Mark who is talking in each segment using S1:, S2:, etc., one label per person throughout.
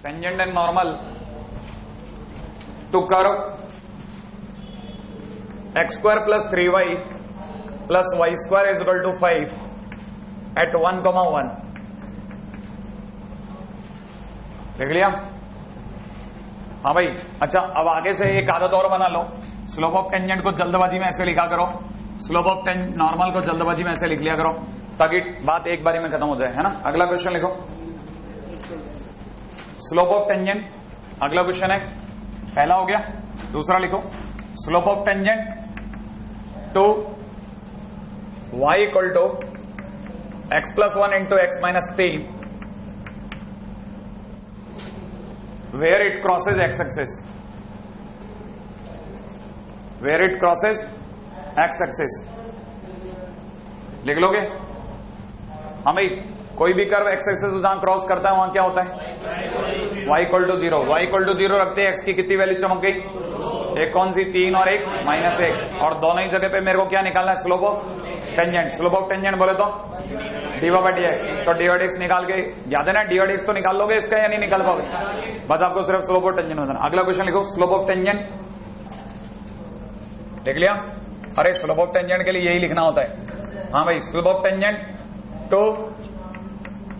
S1: Tangent and normal to curve x square plus 3y plus y square is equal to 5 at 1,1. देख लिया? हाँ भाई, अच्छा अब आगे से एक आदत और बना लो, स्लोप ऑफ टेंजेंट को जल्दबाजी में ऐसे लिखा करो, स्लोप ऑफ नॉर्मल को जल्दबाजी में ऐसे लिख लिया करो ताकि बात एक बारी में खत्म हो जाए, है ना? अगला क्वेश्चन लिखो, स्लोप ऑफ टेंजेंट, अगला क्वेश्चन है, पहला हो गया, दूसरा लिखो, slope of tangent to y equal to x plus 1 into x minus 3 where it crosses x axis, where it crosses x axis लिख लोगे? हाँ भाई, कोई भी कर्व x एक्सिस जहां क्रॉस करता है वहां क्या होता है? y equal to 0, y equal to 0 रखते हैं, x की कितनी वैल्यू चमक गई? एक कौन सी? 3 और एक -1, और दोनों ही जगह पे मेरे को क्या निकालना है? Slope of tangent. Slope of tangent बोले तो dy/dx, तो dy/dx निकाल के याद है ना, dy/dx तो निकाल लोगे इसका या नहीं निकाल पाओगे? बस आपको सिर्फ स्लोप ऑफ टेंजेंट होता है। अगला क्वेश्चन लिखो, स्लोप ऑफ टेंजेंट, देख लिया? अरे स्लोप ऑफ टेंजेंट के लिए यही लिखना होता है। हाँ भाई, slope of tangent to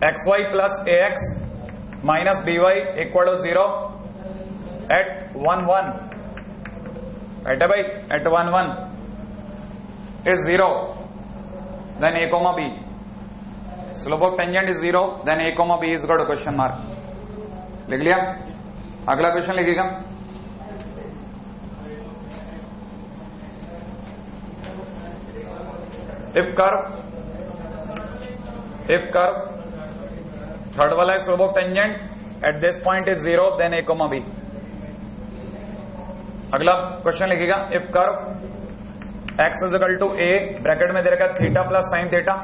S1: xy plus ax minus by equal to 0 at 1,1, right है भाई? At 1,1 is 0, then a comma b. Slope of tangent is 0, then a comma b is got a question mark. लिख लिया? अगला question लिखिएगा, if curve third वाला है slope of tangent at this point is 0, then a comma b. अगला question लिखिएगा, if curve x is equal to a bracket में दे रखा है theta plus sine theta,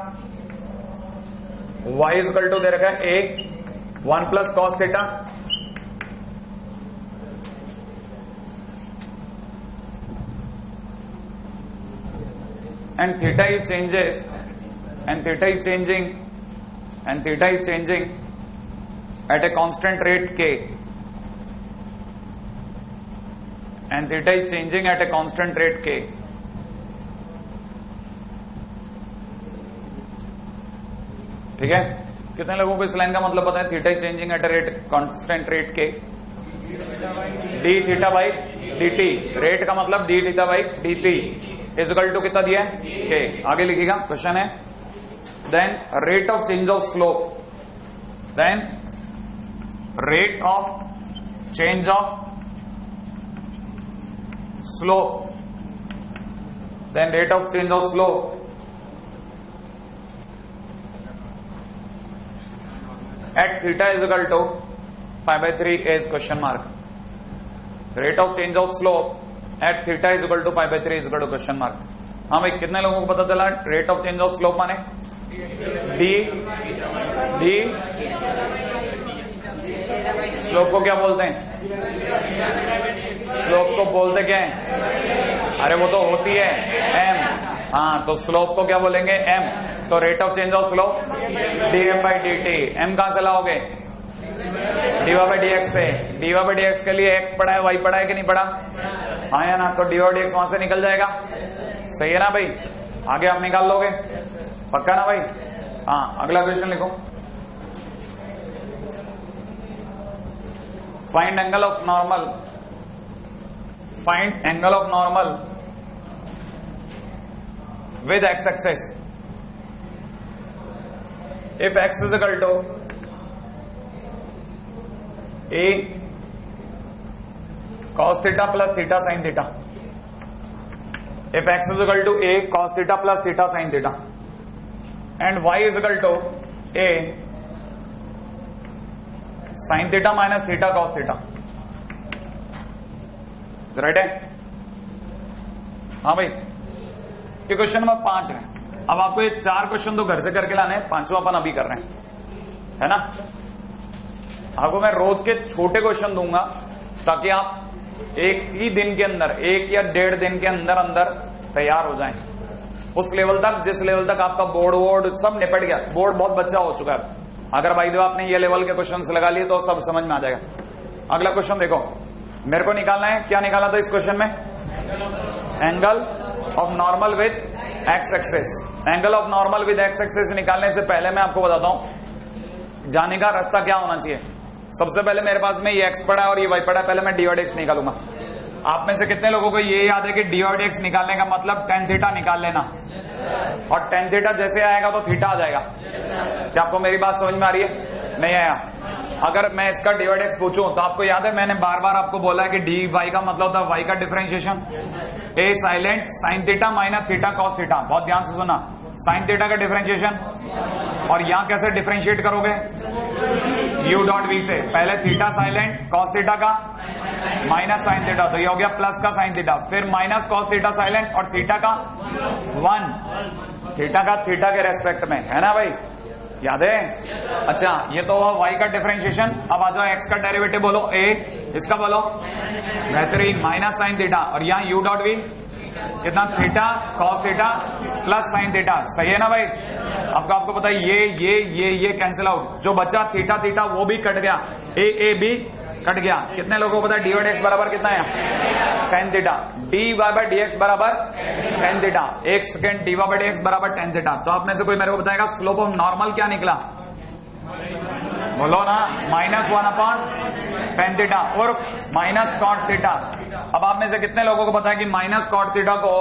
S1: y is equal to दे रखा है a 1 plus cos theta, and theta is changes, and theta is changing at a constant rate k, and theta is changing at a constant rate k. ठीक है? कितने लोगों को इस line का मतलब पता है? Theta is changing at a constant rate k, d theta by d t, rate का मतलब d theta by d t is equal to कितना दिया है? के। आगे लिखिएगा, क्वेश्चन है, then rate of change of slope, then rate of change of slope, then rate of change of slope at theta is equal to pi/3 is question mark. Rate of change of slope at theta is equal to pi/3 is equal to question mark. हाँ भाई, कितने लोगों को पता चला rate of change of slope माने? D slope को क्या बोलते हैं? स्लोप को बोलते क्या है? अरे वो तो होती है एम। हाँ, तो स्लोप को क्या बोलेंगे? एम। तो rate of change of slope dm/dt। M कहां से लाओगे? dy/dx से। dy/dx के लिए x पड़ा है, y पड़ा है कि नहीं पड़ा? हाँ या ना? तो dy/dx वहां से निकल जाएगा, सही है ना भाई? आगे आप निकाल लोगे, पक्का ना भाई? हाँ, अगला क्वेश्चन लिखो, find angle of normal, find angle of normal with x axis if x is equal to a cos theta plus theta sin theta, if x is equal to a cos theta plus theta sin theta and y is equal to a sin theta minus theta cos theta, right है? हाँ भाई, ये question number 5 है। अब आपको ये 4 question तो घर से करके लाने हैं, 5वां अपन अभी कर रहे हैं, है ना? आपको मैं रोज के छोटे क्वेश्चन दूंगा ताकि आप एक ही दिन के अंदर, 1 या 1.5 दिन के अंदर अंदर तैयार हो जाएं उस लेवल तक जिस लेवल तक आपका बोर्ड सब निपट गया। बोर्ड बहुत बच्चा हो चुका है, अगर भाई देव आपने ये लेवल के क्वेश्चंस लगा लिए तो सब समझ में आ जाएगा। अगला क्वेश्चन देखो, मेरे को निकालना है, क्या निकाला था इस क्वेश्चन में? Angle of normal with x axis. Angle of normal with x axis निकालने से पहले मैं आपको बताता हूं जाने का रास्ता क्या होना चाहिए। सबसे पहले मेरे पास में ये एक्स पड़ा है और ये वाई पड़ा है, पहले मैं डी और एक्स निकालूंगा। आप में से कितने लोगों को ये याद है कि डी और एक्स निकालने का मतलब टेन थीटा निकाल लेना, और टेन थीटा जैसे आएगा तो थीटा आ जाएगा। क्या आपको मेरी बात समझ में आ रही है? नहीं आया? अगर मैं इसका डी और एक्स पूछूं तो आपको याद है मैंने बार बार आपको बोला है कि डी वाई का मतलब होता है वाई का differentiation, a silent sine theta minus theta cos theta. बहुत ध्यान से सुना, साइन थीटा का डिफरेंशिएशन, और यहां कैसे डिफरेंशिएट करोगे? यू डॉट वी से। पहले थीटा साइलेंट कॉस थीटा का माइनस साइन थीटा, तो ये हो गया प्लस का साइन थीटा, फिर माइनस कॉस थीटा साइलेंट और थीटा का 1, थीटा का थीटा के रेस्पेक्ट में, है ना भाई? याद है? अच्छा, ये तो हुआ y का डिफरेंशिएशन। अब आ जाओ x का डेरिवेटिव बोलो, a, इसका बोलो बेहतरीन माइनस साइन थीटा, और यहाँ u डॉट v कितना? Theta cos theta plus sine theta. सही है ना भाई? अब आपको पता है ये कैंसिल आउट, जो बचा थीटा थीटा वो भी कट गया, a भी कट गया। कितने लोगों को पता है डी वाई एक्स बराबर कितना है? Tan theta. D y by d x बराबर टेन थीटा। एक second, d y by d x बराबर टेन थीटा। तो आप में से कोई मेरे को बताएगा स्लोप ऑफ नॉर्मल क्या निकला? बोलो ना, -1/10 थीटा और माइनस कॉट थीटा। अब आप में से कितने लोगों को पता है कि माइनस कॉट थीटा को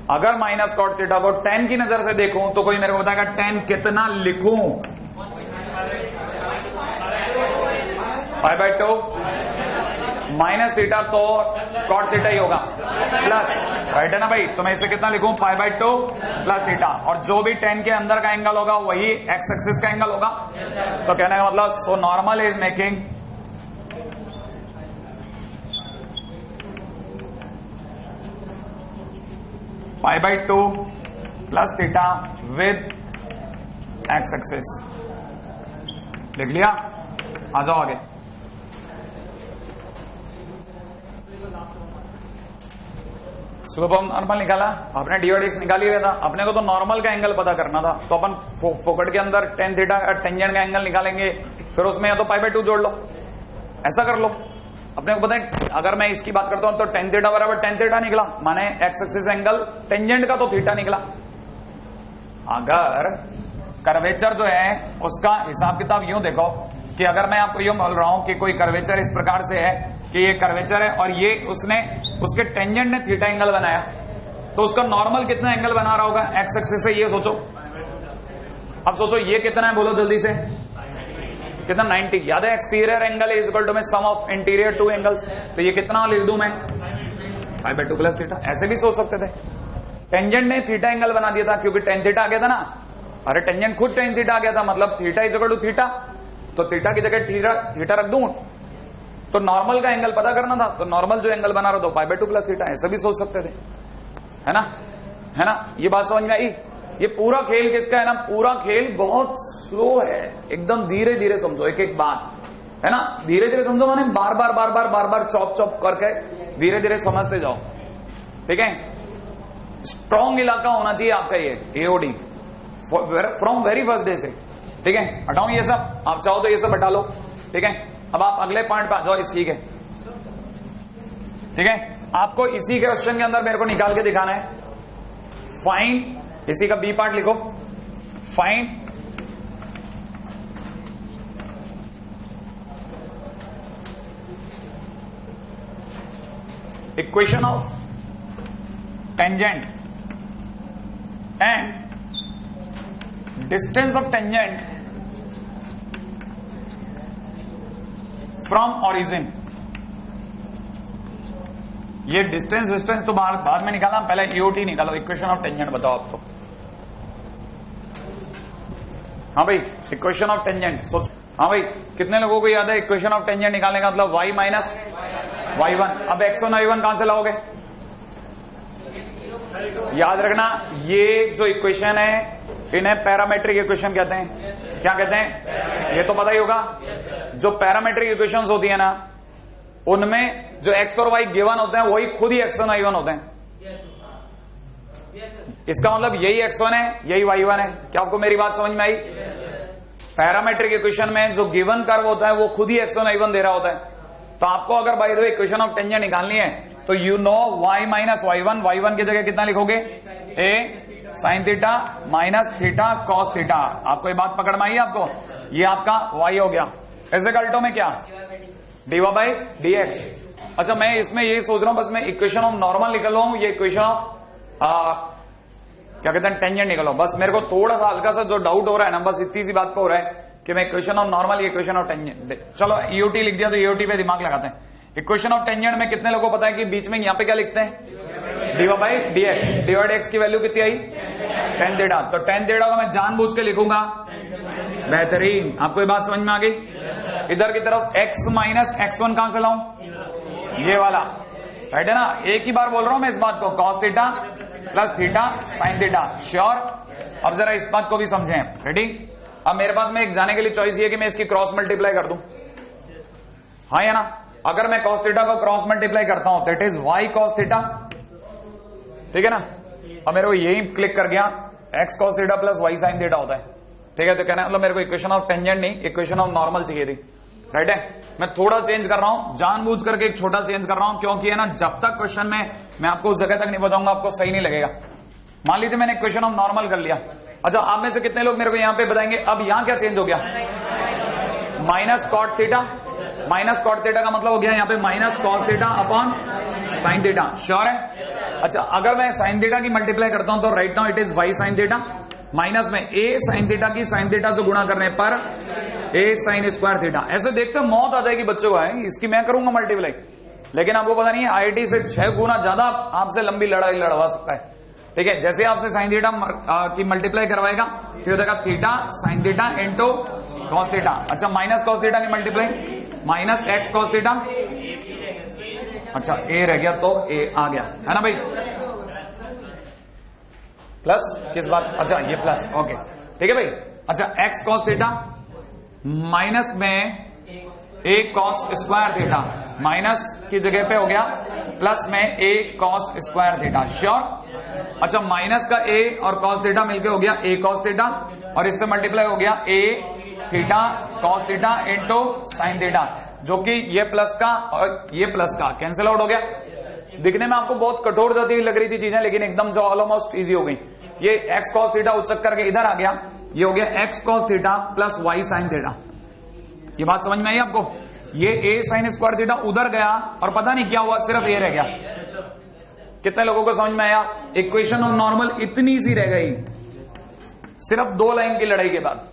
S1: अगर माइनस कॉट थीटा को 10 की नजर से देखूं तो कोई मेरे को बताएगा 10 कितना लिखूं? π/2 माइनस थीटा तो कॉट थीटा ही होगा प्लस, राइट है ना भाई? तो मैं इसे कितना लिखूं? π/2 प्लस थीटा, और जो भी 10 के अंदर का एंगल होगा वही एक्स एक्सिस का एंगल होगा। तो कहने का मतलब so normal is making π/2 plus theta with x axis. लिख लिया? आ जाओ आगे। स्लोप ऑफ नॉर्मल निकाला आपने, डी और एक्स निकाल ही लिया था। अपने को तो नॉर्मल का एंगल पता करना था, तो अपन फोकट के अंदर टेन थीटा टेंजेंट का एंगल निकालेंगे, फिर उसमें या तो π/2 जोड़ लो, ऐसा कर लो। अपने को पता है अगर मैं इसकी बात करता हूं तो टेन थीटा बराबर टेन थीटा निकला, माने एक्स एक्सिस एंगल टेंजेंट का तो थीटा निकला। अगर कर्वेचर जो है उसका हिसाब किताब यूं देखो कि अगर मैं आपको यूं बोल रहा हूं कि कोई कर्वेचर इस प्रकार से है कि ये कर्वेचर है और ये उसके टेंजेंट ने थीटा एंगल बनाया, तो उसका नॉर्मल कितना एंगल बना रहा होगा एक्स एक्सिस से? ये सोचो। अब सोचो ये कितना है, बोलो जल्दी से। कितना? 90। याद है exterior angle is equal to में sum of interior two angles. तो ये कितना लिख दूं मैं? π/2 प्लस थीटा। ऐसे भी सोच सकते थे। टेंजेंट ने थीटा एंगल बना दिया था क्योंकि टेन थीटा आ गया था ना। अरे टेंजेंट खुद टेन थीटा आ गया था, मतलब theta is equal to theta, तो थीटा की जगह थीटा रख दूं। तो नॉर्मल का एंगल पता करना था, तो नॉर्मल जो एंगल बना रहा तो π/2 प्लस थीटा। ऐसे भी सोच सकते थे, है ना? ये बात समझ में आई? ये पूरा खेल किसका है ना? पूरा खेल बहुत स्लो है, एकदम धीरे धीरे समझो एक एक बात, है ना? धीरे धीरे समझो, माने बार बार चॉप करके धीरे धीरे समझते जाओ, ठीक है? स्ट्रॉन्ग इलाका होना चाहिए आपका ये AOD from very first day से, ठीक है? हटाओ ये सब, आप चाहो तो ये सब हटा लो, ठीक है? अब आप अगले पॉइंट पे आ जाओ, इसी के, ठीक है? आपको इसी के क्वेश्चन के अंदर मेरे को निकाल के दिखाना है फाइंड, इसी का बी पार्ट लिखो, find equation of tangent and distance of tangent from origin. ये डिस्टेंस तो बाद में निकालना, पहले ईओटी निकालो, इक्वेशन ऑफ टेंजेंट बताओ आप। तो हाँ भाई, इक्वेशन ऑफ टेंजेंट सोचो। हाँ भाई, कितने लोगों को याद है इक्वेशन ऑफ टेंजेंट निकालने का मतलब y माइनस y1। अब x1 y1 कहां से लाओगे? याद रखना, ये जो इक्वेशन है इन्हें पैरामेट्रिक इक्वेशन कहते हैं। क्या कहते हैं? ये तो पता ही होगा। जो पैरामेट्रिक इक्वेशंस होती है ना, उनमें जो x और y गिवन होते हैं वही खुद ही x1 y1 होते हैं। इसका मतलब यही x1 है, यही y1 है। क्या आपको मेरी बात समझ में आई? पैरामेट्रिक इक्वेशन में जो गिवन कर्व होता है वो खुद ही x1 y1 दे रहा होता है। तो आपको अगर by the way equation of tangent निकालनी है तो you know y minus y1, y1 की जगह कितना लिखोगे, a sign theta minus theta cos theta. आपको ये बात पकड़ में आई है आपको, ये आपका y हो गया। ऐसे कल्टो में क्या dy बाई dx। अच्छा मैं इसमें ये सोच रहा हूं बस मैं इक्वेशन ऑफ नॉर्मल निकल रहा हूं, ये इक्वेशन ऑफ क्या कहते हैं टेंजेंट निकलो। बस मेरे को थोड़ा सा हल्का सा जो डाउट हो रहा है ना, बस इतनी सी बात पे हो रहा है कि मैं equation of normal, equation of tangent, चलो ईओटी लिख दिया तो ईओटी पे दिमाग लगाते हैं। इक्वेशन ऑफ टेंजेंट में कितने लोगों को पता है कि बीच में यहाँ पे क्या लिखते हैं, dy by dx। Divide x की वैल्यू कितनी आई, tan थीटा। तो tan थीटा को मैं जानबूझ के लिखूंगा, बेहतरीन। आपको ये बात समझ में आ गई। इधर की तरफ x माइनस x1 कहां से लाऊं, ये वाला, राइट है ना। एक ही बार बोल रहा हूं मैं इस बात को, cos theta plus theta sine theta. Sure. अब जरा इस बात को भी समझें, रेडी। अब मेरे पास में एक जाने के लिए चॉइस ये कि मैं इसकी क्रॉस मल्टीप्लाई कर दूं, हाँ या ना। अगर मैं cos थीटा को क्रॉस मल्टीप्लाई करता हूं तो it is y cos theta, ठीक है ना। अब मेरे को यही क्लिक कर गया, x cos theta plus y sin theta होता है, ठीक है। तो कहना मतलब मेरे को इक्वेशन ऑफ टेंजेंट नहीं, इक्वेशन ऑफ नॉर्मल चाहिए थी, राइट है। मैं थोड़ा चेंज कर रहा हूं, जानबूझ करके एक छोटा चेंज कर रहा हूं, क्योंकि है ना जब तक क्वेश्चन में मैं आपको उस जगह तक नहीं पहुंचाऊंगा आपको सही नहीं लगेगा। मान लीजिए मैंने इक्वेशन ऑफ नॉर्मल कर लिया। अच्छा आप में से कितने लोग मेरे को यहां पे बताएंगे अब यहां क्या चेंज हो गया, minus cot theta. Minus cot theta का मतलब हो गया यहाँ पे minus cos theta upon sine theta. Sure है। अच्छा अगर मैं साइन थीटा की मल्टीप्लाई करता हूं तो right now it is y sign theta minus में a साइन थीटा की साइन थीटा से गुणा करने पर a साइन स्क्वायर थीटा। ऐसे देखते मौत आ जाएगी बच्चों को, है इसकी मैं करूंगा मल्टीप्लाई, लेकिन आपको पता नहीं है IIT से 6 गुना ज्यादा आपसे लंबी लड़ाई लड़वा सकता है, ठीक है। जैसे आपसे साइन थीटा की मल्टीप्लाई करवाएगा फिर हो जाएगा theta sine theta into cos theta. अच्छा माइनस कॉस थीटा की multiply minus x cos theta, अच्छा a रह गया तो a आ गया, है ना भाई। प्लस किस बात, अच्छा ये प्लस, ओके ठीक है भाई। अच्छा x cos थीटा माइनस में a cos square theta, minus की जगह पे हो गया प्लस में a cos square theta. Sure. अच्छा माइनस का a और cos थीटा मिलके हो गया a cos थीटा और इससे मल्टीप्लाई हो गया a theta cos theta into sine theta, जो कि ये प्लस का और ये प्लस का कैंसिल आउट हो गया। दिखने में आपको बहुत कठोर जाती लग रही थी चीजें, लेकिन एकदम से ऑलमोस्ट इजी हो गई। ये x cos थीटा उच्चक करके इधर आ गया, ये हो गया x cos theta plus y sin theta. ये बात समझ में आई आपको। ये a sin स्क्वायर थीटा उधर गया और पता नहीं क्या हुआ, सिर्फ ये रह गया। कितने लोगों को समझ में आया। इक्वेशन ऑफ नॉर्मल इतनी सी रह गई सिर्फ 2 लाइन की लड़ाई के बाद।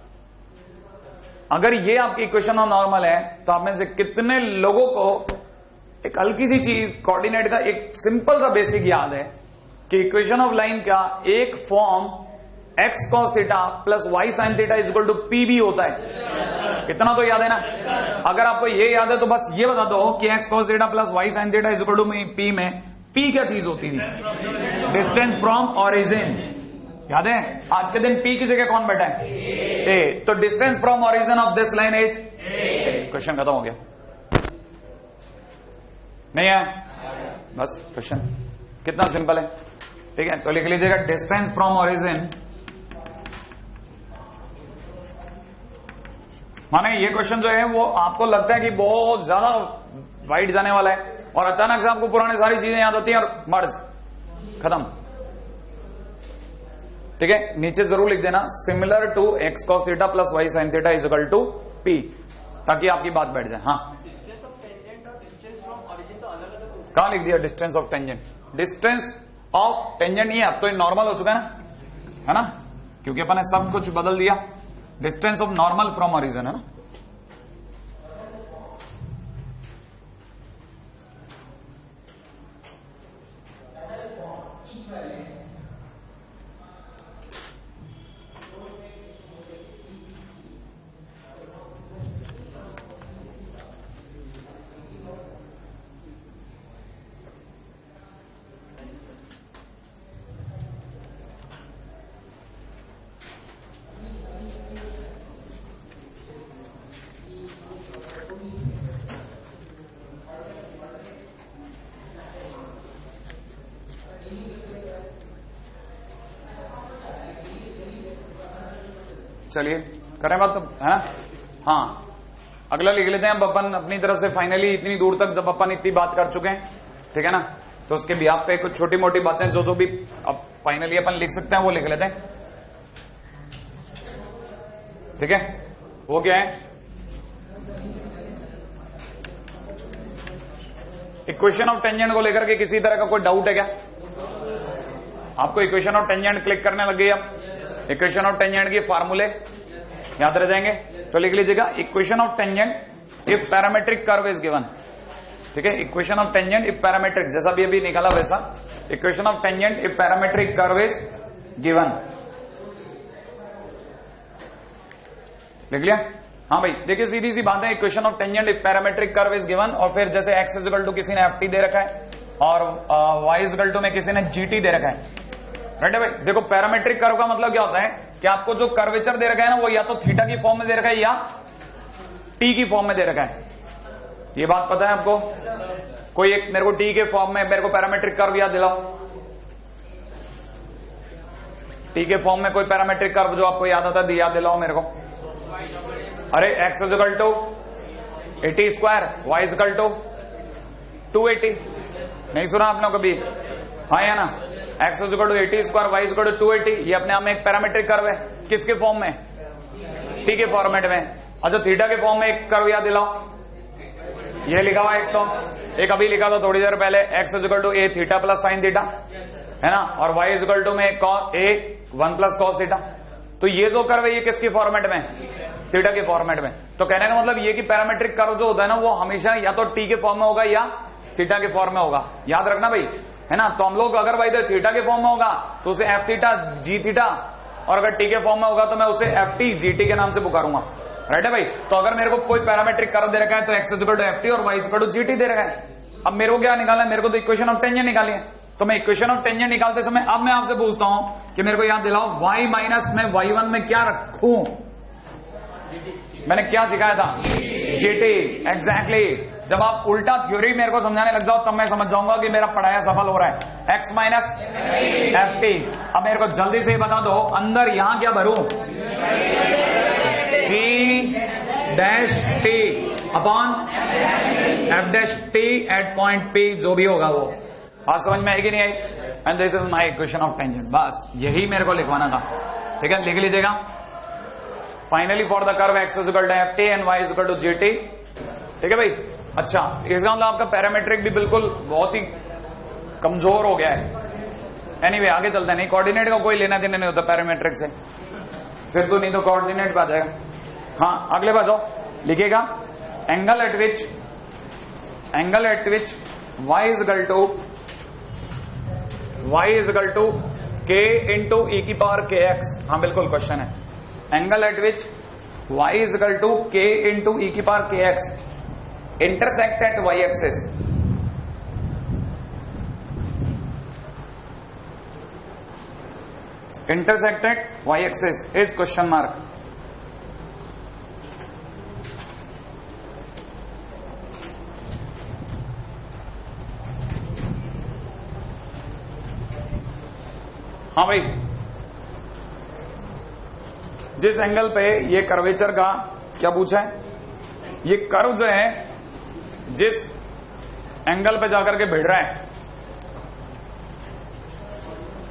S1: अगर ये आपकी इक्वेशन ऑफ नॉर्मल है तो आप में से कितने लोगों को एक हल्की सी चीज कोऑर्डिनेट का एक सिंपल सा बेसिक याद है कि इक्वेशन ऑफ लाइन का एक form x cos theta plus y sin theta is equal to p भी होता है। इतना तो याद है ना। अगर आपको ये याद है तो बस ये बता दो कि x cos theta plus y sin theta is equal to p में p क्या चीज होती थी, डिस्टेंस फ्रॉम ओरिजिन। याद है आज के दिन p की जगह कौन बैठा है, a। तो distance from origin of this line is, question खत्म हो गया। नहीं है, बस क्वेश्चन कितना सिंपल है, ठीक है। तो लिख लीजिएगा डिस्टेंस फ्रॉम ओरिजिन, माने ये क्वेश्चन जो है वो आपको लगता है कि बहुत ज्यादा वाइड जाने वाला है और अचानक से आपको पुरानी सारी चीजें याद होती हैं और मर्ज खत्म, ठीक है। नीचे जरूर लिख देना similar to x cos theta plus y sin theta is equal to p, ताकि आपकी बात बैठ जाए। हाँ कहां लिख दिया distance of tangent, distance of tangent ही है, अब तो ये नॉर्मल हो चुका है ना, क्योंकि अपन ने सब कुछ बदल दिया। Distance of normal from origin है ना। चलिए करें बात तो, है ना? हाँ, अगला लिख लेते हैं अब अपन अपनी तरफ से। फाइनली इतनी दूर तक जब अपन इतनी बात कर चुके हैं, ठीक है ना, तो उसके बिहाफ पे कुछ छोटी मोटी बातें जो भी अब फाइनली अपन लिख सकते हैं वो लिख लेते हैं, ठीक है? वो क्या है? इक्वेशन ऑफ टेंजेंट को लेकर के किसी तरह का कोई डाउट है क्या? आपको इक्वेशन ऑफ टेंजेंट क्लिक करने लग गई? अब इक्वेशन ऑफ टेंजेंट के फार्मूले याद रह जाएंगे, तो लिख लीजिएगा equation of tangent if parametric curve is given, ठीक है? Equation of tangent if parametric, जैसा भी अभी निकाला वैसा, equation of tangent if parametric curve is given, लिख लिया? हाँ भाई, देखिए सीधी सी बात है, equation of tangent if parametric curve is given, और फिर जैसे x इज इक्वल टू किसी ने ft दे रखा है और y इज इक्वल टू में किसी ने gt दे रखा है, राइट है भाई? देखो पैरामेट्रिक कर्व का मतलब क्या होता है कि आपको जो कर्वेचर दे रखा है ना वो या तो थीटा की फॉर्म में दे रखा है या t की फॉर्म में दे रखा है। ये बात पता है आपको? कोई एक मेरे को t के फॉर्म में मेरे को पैरामेट्रिक कर्व याद दिलाओ, t के फॉर्म में कोई पैरामेट्रिक कर्व जो आपको याद आता है याद दिलाओ मेरे को। अरे x is equal to 80 square, y is equal to 280, नहीं सुना आपने कभी? हाँ या ना? x is equal to 80 square, y is equal to 280, ये अपने आप में एक पैरामेट्रिक कर्व है। किसके फॉर्म में? t के फॉर्मेट में। अच्छा, थीटा के फॉर्म में एक कर्व याद दिलाओ, ये लिखा हुआ एक, तो एक अभी लिखा था थोड़ी देर पहले, x is equal to a theta plus sine theta, है ना, और y इज इक्वल टू में a 1 प्लस कॉस थीटा। तो ये जो कर्व है ये किसकी फॉर्मेट में? थीटा के फॉर्मेट में। तो कहने का मतलब ये कि पैरामेट्रिक कर्व जो होता है ना वो हमेशा या तो टी के फॉर्म में होगा या थीटा के फॉर्म में होगा, याद रखना भाई, है ना? तो हम लोग अगर भाई थीटा के फॉर्म में होगा तो उसे एफ थीटा जी थीटा, और अगर टी के फॉर्म में होगा तो मैं उसे एफ टी जी टी के नाम से पुकारूंगा, राइट है भाई? तो अगर मेरे को कोई पैरामेट्रिक कर्व दे रखा है तो x is equal to f t और y is equal to g t दे रखा है। अब मेरे को क्या निकालना है? मेरे को तो इक्वेशन ऑफ टेंजेंट निकाली है, तो मैं इक्वेशन ऑफ टेंजेंट निकालते समय अब मैं आपसे पूछता हूं कि मेरे को याद दिलाओ y माइनस में y1 में क्या रखूं? मैंने क्या सिखाया था? GT, exactly. जब आप उल्टा थ्योरी मेरे को समझाने लग जाओ तब मैं समझ जाऊंगा कि मेरा पढ़ाया सफल हो रहा है। x minus F T. अब मेरे को जल्दी से बता दो अंदर यहां क्या भरूं? G dash t upon f dash t at point p, जो भी होगा वो। बात समझ में आएगी नहीं आई? And this is my equation of tangent, बस यही मेरे को लिखवाना था, ठीक है? लिख लीजिएगा। Finally for the curve x is equal to f t and y is equal to g t, ठीक है भाई? अच्छा, इसका मतलब आपका पैरामेट्रिक भी बिल्कुल बहुत ही कमजोर हो गया है। एनीवे आगे चलते हैं, नहीं कोऑर्डिनेट का कोई लेना देना नहीं होता पैरामेट्रिक से, फिर तो नहीं तो कोऑर्डिनेट पे आ जाएगा। हाँ अगले बात हो लिखिएगा, angle at which y is equal to k into e की पावर के एक्स। हाँ बिल्कुल क्वेश्चन है, angle at which y is equal to k into e की पावर के x intersect at y axis. Intersect at y axis is question mark. हाँ भाई, जिस एंगल पे ये कर्वेचर का क्या पूछा है, ये कर्व जो है जिस एंगल पे जाकर के भिड़ रहा है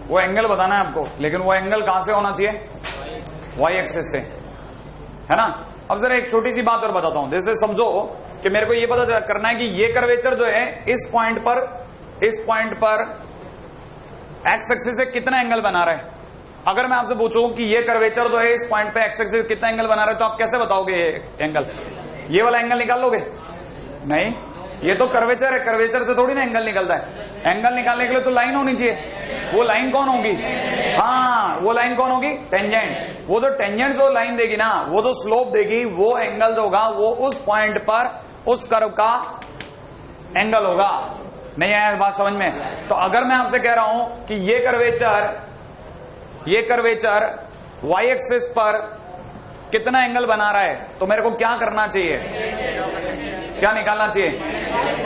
S1: वो एंगल बताना है आपको, लेकिन वो एंगल कहां से होना चाहिए? वाई एक्सिस से, है ना? अब जरा एक छोटी सी बात और बताता हूं, जैसे समझो कि मेरे को ये पता करना है कि ये कर्वेचर जो है इस पॉइंट पर एक्स एक्सिस से कितना एंगल बना रहा है। अगर मैं आपसे पूछूं कि ये कर्वेचर जो है इस पॉइंट पे एक्स एक्सिस कितना एंगल बना रहा है, तो आप कैसे बताओगे ये एंगल? ये वाला एंगल निकाल लोगे? नहीं, ये तो कर्वेचर है, कर्वेचर से थोड़ी ना एंगल निकलता है। एंगल निकालने के लिए तो लाइन होनी चाहिए। वो लाइन कौन होगी? हाँ, वो लाइन कौन होगी? टेंजेंट। वो जो टेंजेंट जो लाइन देगी ना, वो जो स्लोप देगी, वो एंगल जो होगा वो उस पॉइंट पर उस कर्व का एंगल होगा। नहीं आया बात समझ में? तो अगर मैं आपसे कह रहा हूं कि ये कर्वेचर वाई एक्सिस पर कितना एंगल बना रहा है, तो मेरे को क्या करना चाहिए? क्या निकालना चाहिए?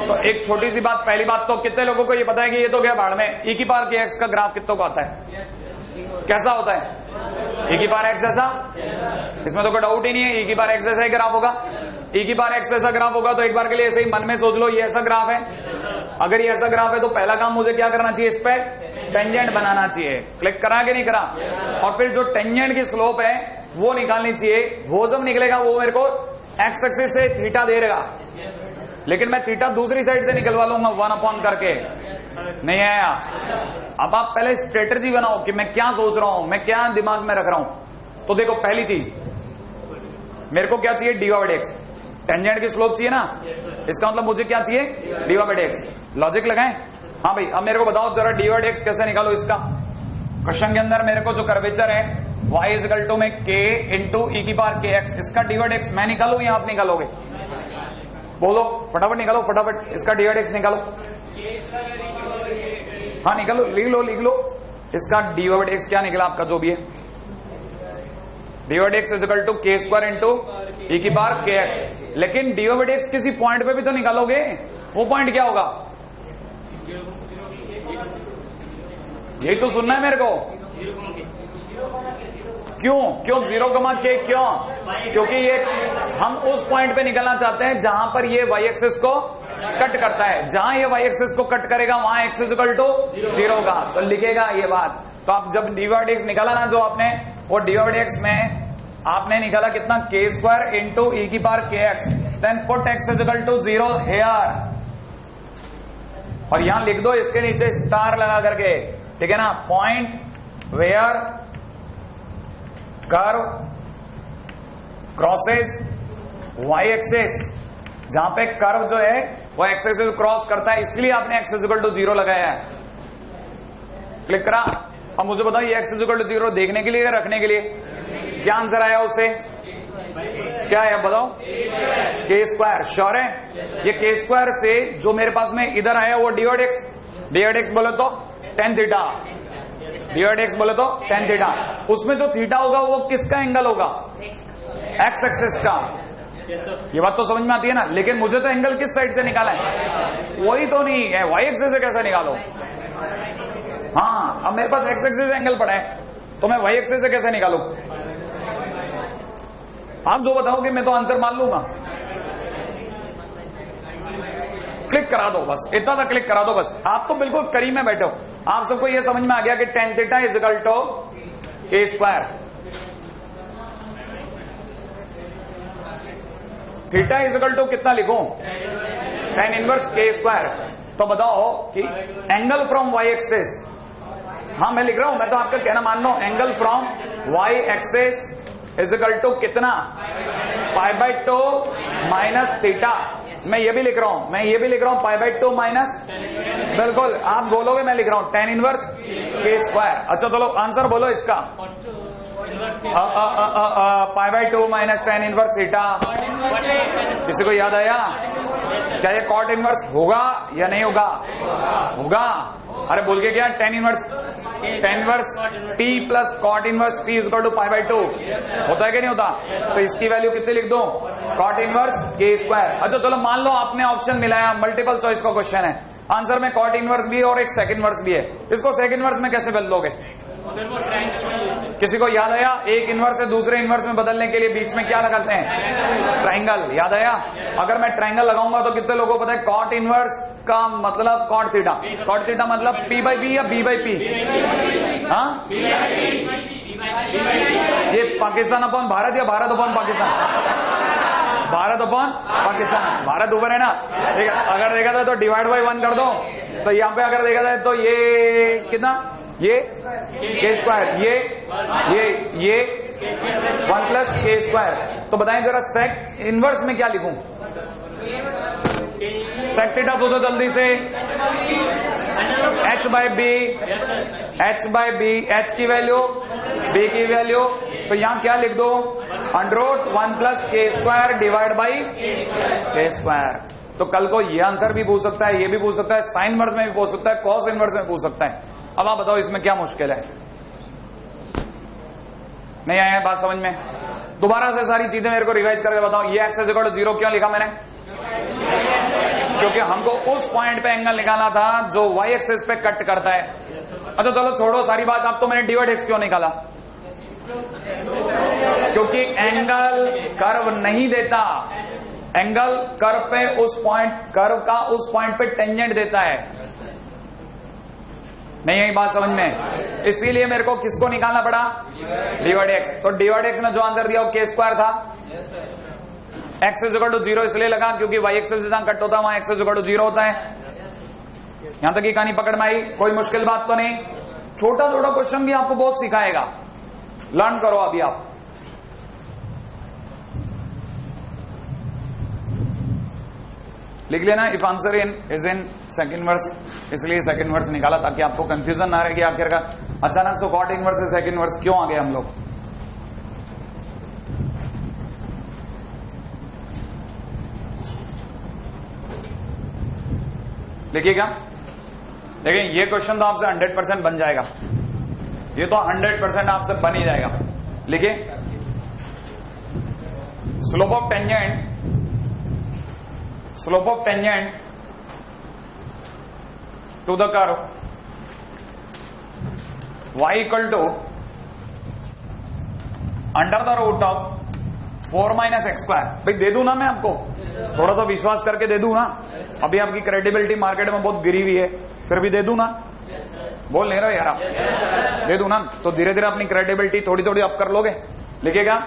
S1: तो एक छोटी सी बात, पहली बात तो कितने लोगों को ये पता है कि ये तो क्या भाड़ में ई की पावर के एक्स का ग्राफ कितनों को आता है? कैसा होता है? e की पावर x जैसा, इसमें तो कोई डाउट ही नहीं है, e की पावर x जैसा ही ग्राफ होगा। e की पावर x जैसा ग्राफ होगा तो एक बार के लिए ऐसे ही मन में सोच लो ये ऐसा ग्राफ है। अगर ये ऐसा ग्राफ है तो पहला काम मुझे क्या करना चाहिए? इस पे टेंजेंट बनाना चाहिए। क्लिक करा कि नहीं करा? और फिर जो टेंजेंट की स्लोप है वो निकालनी चाहिए। वो जब निकलेगा वो मेरे को एक्स एक्सिस से थीटा दे देगा, लेकिन मैं थीटा दूसरी साइड से निकलवा लूंगा 1 करके। नहीं आया? अब आप पहले स्ट्रेटजी बनाओ कि मैं क्या सोच रहा हूं, मैं क्या दिमाग में रख रहा हूं। तो देखो पहली चीज मेरे को क्या चाहिए? dy/dx। टेंजेंट की स्लोप चाहिए ना, इसका मतलब मुझे क्या चाहिए? dy/dx। लॉजिक लगाएं? हाँ भाई, अब मेरे को बताओ जरा dy/dx कैसे निकालो इसका। क्वेश्चन के अंदर मेरे को जो कर्वेचर है y = में k इंटू e की पावर kx, इसका dy/dx मैं निकालू या आप निकालोगे? बोलो फटाफट निकालो, फटाफट इसका dy/dx निकालो। हाँ निकालो, लिख लो इसका dy/dx क्या निकला आपका जो भी है। dy/dx = k² इंटू e की पावर kx। लेकिन dy/dx किसी पॉइंट पे भी तो निकालोगे, वो पॉइंट क्या होगा? यही तो सुनना है मेरे को। क्यों 0, क्यों? क्योंकि ये हम उस पॉइंट पे निकलना चाहते हैं जहां पर ये y एक्सिस को कट करता है। जहां ये y एक्सिस को कट करेगा वहां x = 0 होगा, तो लिखेगा ये बात। तो आप जब dy/dx निकाला ना जो आपने, वो dy/dx में आपने निकाला कितना? k² इंटू e की power kx। Then put x = 0 here, और यहां लिख दो इसके नीचे स्टार लगा करके, ठीक है ना? Point where curve crosses y axis, जहां पे कर्व जो है वो x एक्सिस क्रॉस करता है, इसलिए आपने x = 0 लगाया है। क्लिक करा? अब मुझे बताओ ये x = 0 देखने के लिए या रखने के लिए? क्या आंसर आया उससे? क्या है बताओ? k²। श्योर है? ये k² से जो मेरे पास में इधर आया वो dy/dx बोले तो tan थीटा, dy/dx बोले तो tan थीटा। उसमें जो थीटा होगा वो किसका एंगल होगा? x एक्सिस का। ये बात तो समझ में आती है ना? लेकिन मुझे तो एंगल किस साइड से निकाला है? वही तो नहीं है, y एक्सिस से कैसे निकालो? हाँ, अब मेरे पास x एक्सिस से एंगल पड़ा है तो मैं y एक्सिस से कैसे निकालू? आप जो बताओगे मैं तो आंसर मान लूंगा। क्लिक करा दो बस, इतना सा क्लिक करा दो बस। आप तो बिल्कुल करीब में बैठे हो, आप सबको ये समझ में आ गया कि tan थीटा = k²। थीटा = कितना लिखूं? tan inverse k²। तो बताओ कि एंगल फ्रॉम y एक्सिस, हाँ मैं लिख रहा हूं, मैं तो आपका कहना मान लो। एंगल फ्रॉम y एक्सिस = कितना? π/2 माइनस थीटा। मैं ये भी लिख रहा हूं, π/2 माइनस, बिल्कुल आप बोलोगे मैं लिख रहा हूं tan इनवर्स k²। अच्छा चलो आंसर बोलो इसका। π/2 माइनस tan इनवर्स थीटा। किसी को याद आया? क्या ये cot इनवर्स होगा या नहीं होगा? होगा। अरे बोल के क्या? tan inverse t plus cot inverse t = π/2 होता है कि नहीं होता? तो इसकी वैल्यू कितनी लिख दो? cot inverse k²। अच्छा चलो मान लो आपने ऑप्शन मिलाया, मल्टीपल चॉइस का क्वेश्चन है, आंसर में cot इनवर्स भी है और एक सेकंड इनवर्स भी है। इसको सेकंड इनवर्स में कैसे बदल दोगे? किसी को याद आया? एक इनवर्स से दूसरे इनवर्स में बदलने के लिए बीच में क्या लगाते हैं? ट्राइंगल। याद आया? अगर मैं ट्राइंगल लगाऊंगा तो कितने लोगों को पता है cot इनवर्स का मतलब cot थीटा? cot थीटा मतलब p/b या b/p? हाँ, ये पाकिस्तान अपॉन भारत या भारत अपॉन पाकिस्तान? भारत अपॉन पाकिस्तान। भारत ऊपर है ना? अगर देखा जाए तो /1 कर दो, तो यहाँ पे अगर देखा जाए तो ये कितना? ये k², ये 1 + k²। तो बताएं जरा सेक इनवर्स में क्या लिखूं? सेक थीटा सोचो जल्दी से। h/b, h की वैल्यू, b की वैल्यू, तो यहां क्या लिख दो? √1 + k² / k²। तो कल को ये आंसर भी पूछ सकता है, ये भी पूछ सकता है, साइन इनवर्स में भी पूछ सकता है, कॉस इनवर्स में पूछ सकता है। अब आप बताओ इसमें क्या मुश्किल है? नहीं आया बात समझ में? दोबारा से सारी चीजें मेरे को रिवाइज करके बताओ। ये x = 0 क्यों लिखा मैंने? क्योंकि हमको उस पॉइंट पे एंगल निकालना था जो y एक्सिस पे कट करता है। अच्छा चलो छोड़ो सारी बात, अब तो मैंने डिवाइड एक्स क्यों निकाला? क्योंकि एंगल कर्व नहीं देता, एंगल कर्व पे उस पॉइंट, कर्व का उस पॉइंट पे टेंजेंट देता है। नहीं आई बात समझ में? इसीलिए मेरे को किसको निकालना पड़ा? Divide x. तो डिवाइड एक्स में जो आंसर दिया वो के स्क्वायर था। एक्स इज इक्वल टू 0 इसलिए लगा क्योंकि वाई एक्सेल से जहां कट होता है वहां एक्स इज इक्वल टू 0 होता है। यहां तक की कहानी पकड़ में आई? कोई मुश्किल बात तो नहीं। छोटा छोटा क्वेश्चन भी आपको बहुत सिखाएगा, लर्न करो अभी आप। लिख लेना if answer is in second verse, इसलिए सेकंड वर्स निकाला ताकि आपको कंफ्यूजन ना रहे कि आखिर का अचानक से कॉट इनवर्स से सेकंड वर्स क्यों आ गए हम लोग। लिखिएगा, देखिए ये क्वेश्चन तो आपसे 100% बन जाएगा, ये तो 100% आपसे बन ही जाएगा। लिखिए, slope of tangent, slope of tangent to the curve y equal to under the root of 4 minus x square. भाई दे दूं ना मैं आपको, थोड़ा सा विश्वास करके दे दूं ना। अभी आपकी क्रेडिबिलिटी मार्केट में बहुत गिरी हुई है, फिर भी दे दूं ना? बोल नहीं रहे यार आप? दे दूं ना? तो धीरे धीरे अपनी क्रेडिबिलिटी थोड़ी थोड़ी अप कर लोगे। लिखिएगा,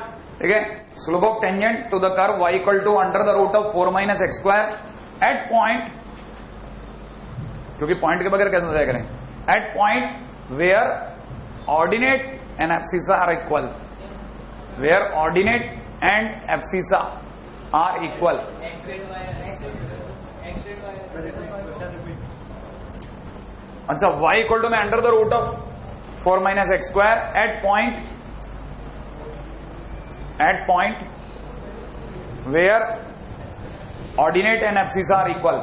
S1: ठीक है, slope of tangent to the curve y equal to under the root of 4 minus x square at point, क्योंकि पॉइंट के बगैर कैसे तय करें, at point where ordinate and abscissa are equal, where ordinate and abscissa are equal. अच्छा, y equal to में under the root of 4 minus x square at point where ordinate and abscissa are equal.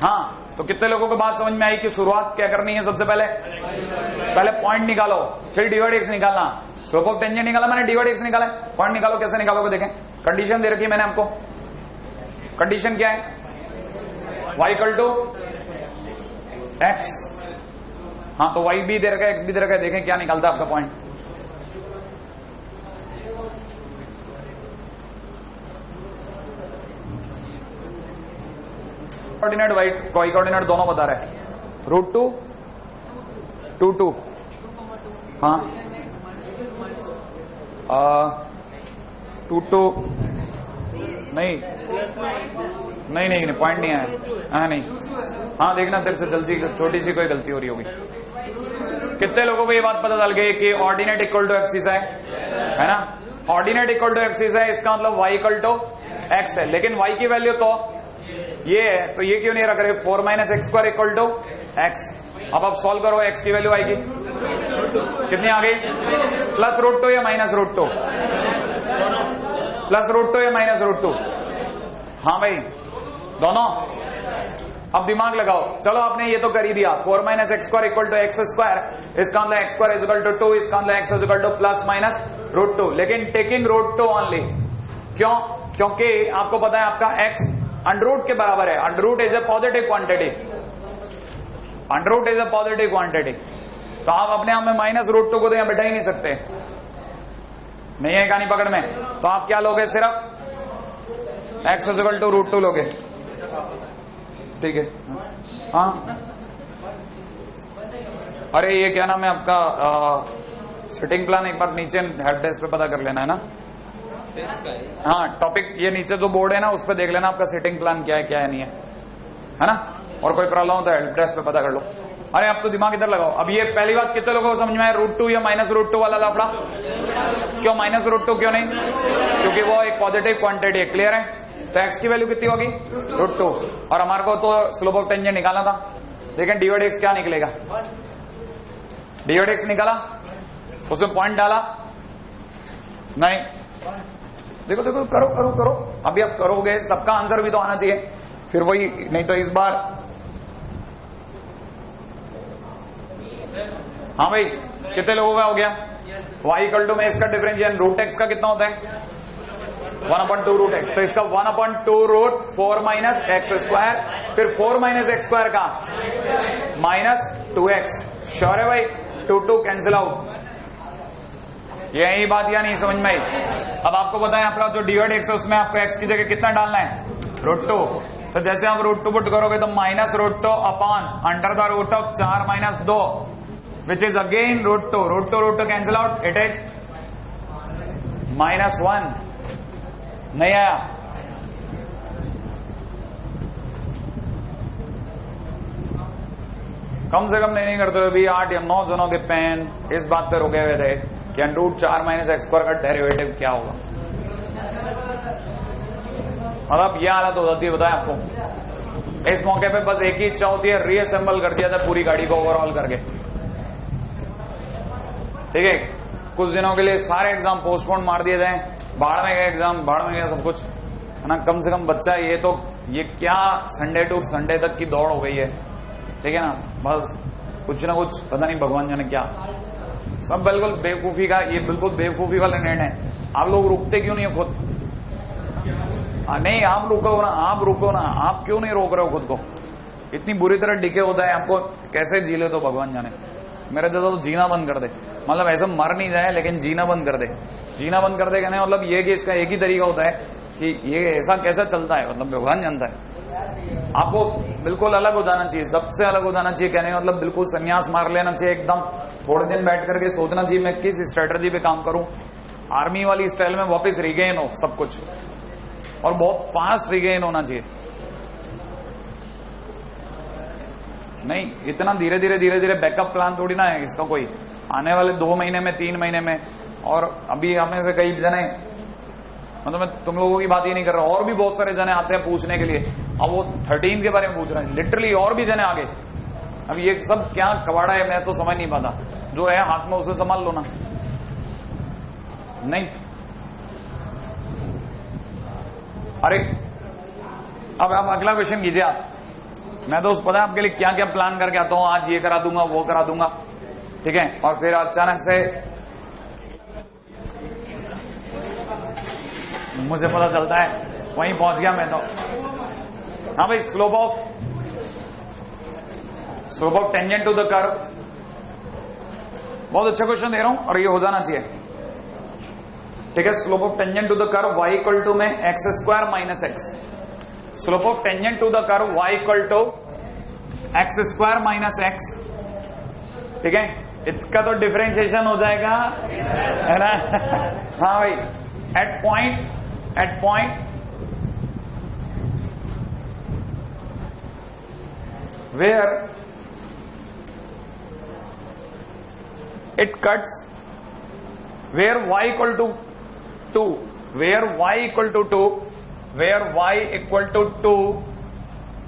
S1: हाँ, तो कितने लोगों को बात समझ में आई कि शुरुआत क्या करनी है? सबसे पहले पॉइंट निकालो, फिर डिवाइड एक्स निकालना। स्लोप ऑफ टेंजेंट निकाला मैंने, डिवाइड एक्स निकाला, पॉइंट निकालो। कैसे निकालोगे देखें, कंडीशन दे रखी है मैंने आपको। कंडीशन क्या है? y equal to x. हाँ, तो y भी दे रखा है, x भी दे रखा है। देखें क्या निकलता है आपका पॉइंट। कोऑर्डिनेट वाई कोऑर्डिनेट दोनों बता रहे हैं। रूट 2 2 2, हाँ 2 2 नहीं पॉइंट नहीं आया। हाँ नहीं, हाँ देखना तेरे से जल्दी छोटी सी कोई गलती हो रही होगी। कितने लोगों को ये बात पता चल गई कि ऑर्डिनेट इक्वल टू एक्सिस है ना? ऑर्डिनेट इक्वल टू एक्सिस है, इसका मतलब y इक्वल टू एक्स है, लेकिन y की वैल्यू तो ये है, तो ये क्यों नहीं रख रहे? 4 minus x square equal to x. अब आप सॉल्व करो, x की वैल्यू आएगी कितनी आ गई? प्लस रूट 2 या माइनस रूट 2? प्लस रूट 2 या माइनस रूट 2? हाँ भाई दोनों। अब दिमाग लगाओ, चलो आपने ये तो कर ही दिया। 4 minus x square equal to x square, इसका मतलब x square is equal to 2, इसका मतलब x is equal to plus minus root 2, लेकिन टेकिंग रूट 2 ओनली। क्यों? क्योंकि आपको पता है आपका x अंडररूट के बराबर है। Under root is a positive quantity, under root is a positive quantity, तो आप अपने आप में माइनस रूट 2 को तो यहां बैठा ही नहीं सकते। नहीं है कहानी पकड़ में? तो आप क्या लोगे? सिर्फ x is equal to root 2 लोगे, ठीक है? हाँ, अरे ये क्या नाम है आपका, सेटिंग प्लान एक बार नीचे हेल्प डेस्क पे पता कर लेना है ना। हाँ, टॉपिक ये नीचे जो बोर्ड है ना उस पर देख लेना आपका सेटिंग प्लान क्या है नहीं है ना? और कोई प्रॉब्लम हो तो हेल्प डेस्क पे पता कर लो। अरे आप तो दिमाग इधर लगाओ। अब ये पहली बात कितने लोगों को समझ में आया? रूट 2 या माइनस रूट 2 वाला लापड़ा। क्यों माइनस रूट 2 क्यों नहीं? क्योंकि वो एक पॉजिटिव क्वांटिटी है। क्लियर है? तो एक्स की वैल्यू कितनी होगी? रूट 2, और हमारे को तो स्लोप ऑफ टेंजेंट निकालना था। लेकिन डिवाइड एक्स क्या निकलेगा? डिवाइड एक्स निकाला, उसमें पॉइंट डाला नहीं। देखो देखो, करो करो करो, अभी आप करोगे, सबका आंसर भी तो आना चाहिए, फिर वही। नहीं तो इस बार, हाँ भाई कितने लोगों का हो गया? y इक्वल टू में इसका डिफरेंशियल रूट एक्स का कितना होता है? 1/2 रूट एक्स। तो इसका 1/2 रूट 4 माइनस एक्स स्क्वायर, फिर 4 माइनस एक्स स्क्वायर का माइनस 2x। श्योर है भाई? 2 कैंसिल आउट। यही बात या नहीं समझ में आई? अब आपको पता है आपका जो डिवाइड x है उसमें आपको x की जगह कितना डालना है? √2। तो जैसे आप √2 पुट करोगे तो minus √2 upon under the root of 4 - 2 which is again √2। √2 cancel out, it is -1। नहीं आया? कम से कम नहीं करते हुए भी 8 या 9 जनों के पेन इस बात पे रुके हुए थे कि √4 - x² का डेरिवेटिव क्या होगा। मतलब ये हालत हो जाती है, बताएं आपको। इस मौके पे बस एक ही इच्छा होती है, रीअसेंबल कर दिया था पूरी गाड़ी को ओवरऑल करके। ठीक है, कुछ दिनों के लिए सारे एग्जाम पोस्टपोन मार दिए जाए, बाढ़ में गए एग्जाम, बाढ़ में गया सब कुछ, है ना। कम से कम बच्चा ये क्या संडे टू संडे तक की दौड़ हो गई है, ठीक है ना। बस कुछ ना कुछ पता नहीं भगवान जाने क्या, सब बिल्कुल बेवकूफी का, ये बिल्कुल बेवकूफी वाला निर्णय है। आप लोग रुकते क्यों नहीं हो खुद? नहीं, आप रुको ना, आप रुको ना, आप क्यों नहीं रोक रहे हो खुद को? इतनी बुरी तरह डिके होता है, आपको कैसे जी ले तो भगवान जाने। मेरा जैसा तो जीना बंद कर दे, मतलब ऐसा मर नहीं जाए लेकिन जीना बंद कर दे। जीना बंद कर दे कहने मतलब ये कि इसका एक ही तरीका होता है कि ये ऐसा कैसा चलता है, मतलब भगवान जानता है। आपको बिल्कुल अलग हो जाना चाहिए, सबसे अलग हो जाना चाहिए। कहने मतलब बिल्कुल संन्यास मार लेना चाहिए एकदम। थोड़े दिन बैठ करके सोचना चाहिए मैं किस स्ट्रेटजी पे काम करूं, आर्मी वाली स्टाइल में वापस रिगेन हो सब कुछ, और बहुत फास्ट रिगेन होना चाहिए। नहीं इतना धीरे धीरे बैकअप प्लान थोड़ी ना है इसका कोई, आने वाले 2 महीने में 3 महीने में। और अभी हमें से कई जने, मतलब मैं तुम लोगों की बात ही नहीं कर रहा, और भी बहुत सारे जने आते हैं पूछने के लिए। अब वो 13 के बारे में पूछ रहे हैं, लिटरली और भी जने आगे। अब ये सब क्या कबाड़ा है मैं तो समझ नहीं पाता। जो है हाथ में उसे संभाल लो ना। नहीं अरे अब आप अगला क्वेश्चन कीजिए आप। मैं तो पता है आपके लिए क्या क्या प्लान करके आता हूं, आज ये करा दूंगा वो करा दूंगा, ठीक है। और फिर अचानक से मुझे पता चलता है वहीं पहुंच गया मैं तो। हाँ भाई, slope of tangent to the curve, बहुत अच्छा क्वेश्चन दे रहा हूं और ये हो जाना चाहिए, ठीक है। Slope of tangent to the curve y equal to में x² - x। Slope of tangent to the curve y equal to x² - x, ठीक है। इसका तो डिफरेंशिएशन हो जाएगा, है ना। हाँ भाई, at point where it cuts, where y equal to 2, where y equal to 2, where y equal to 2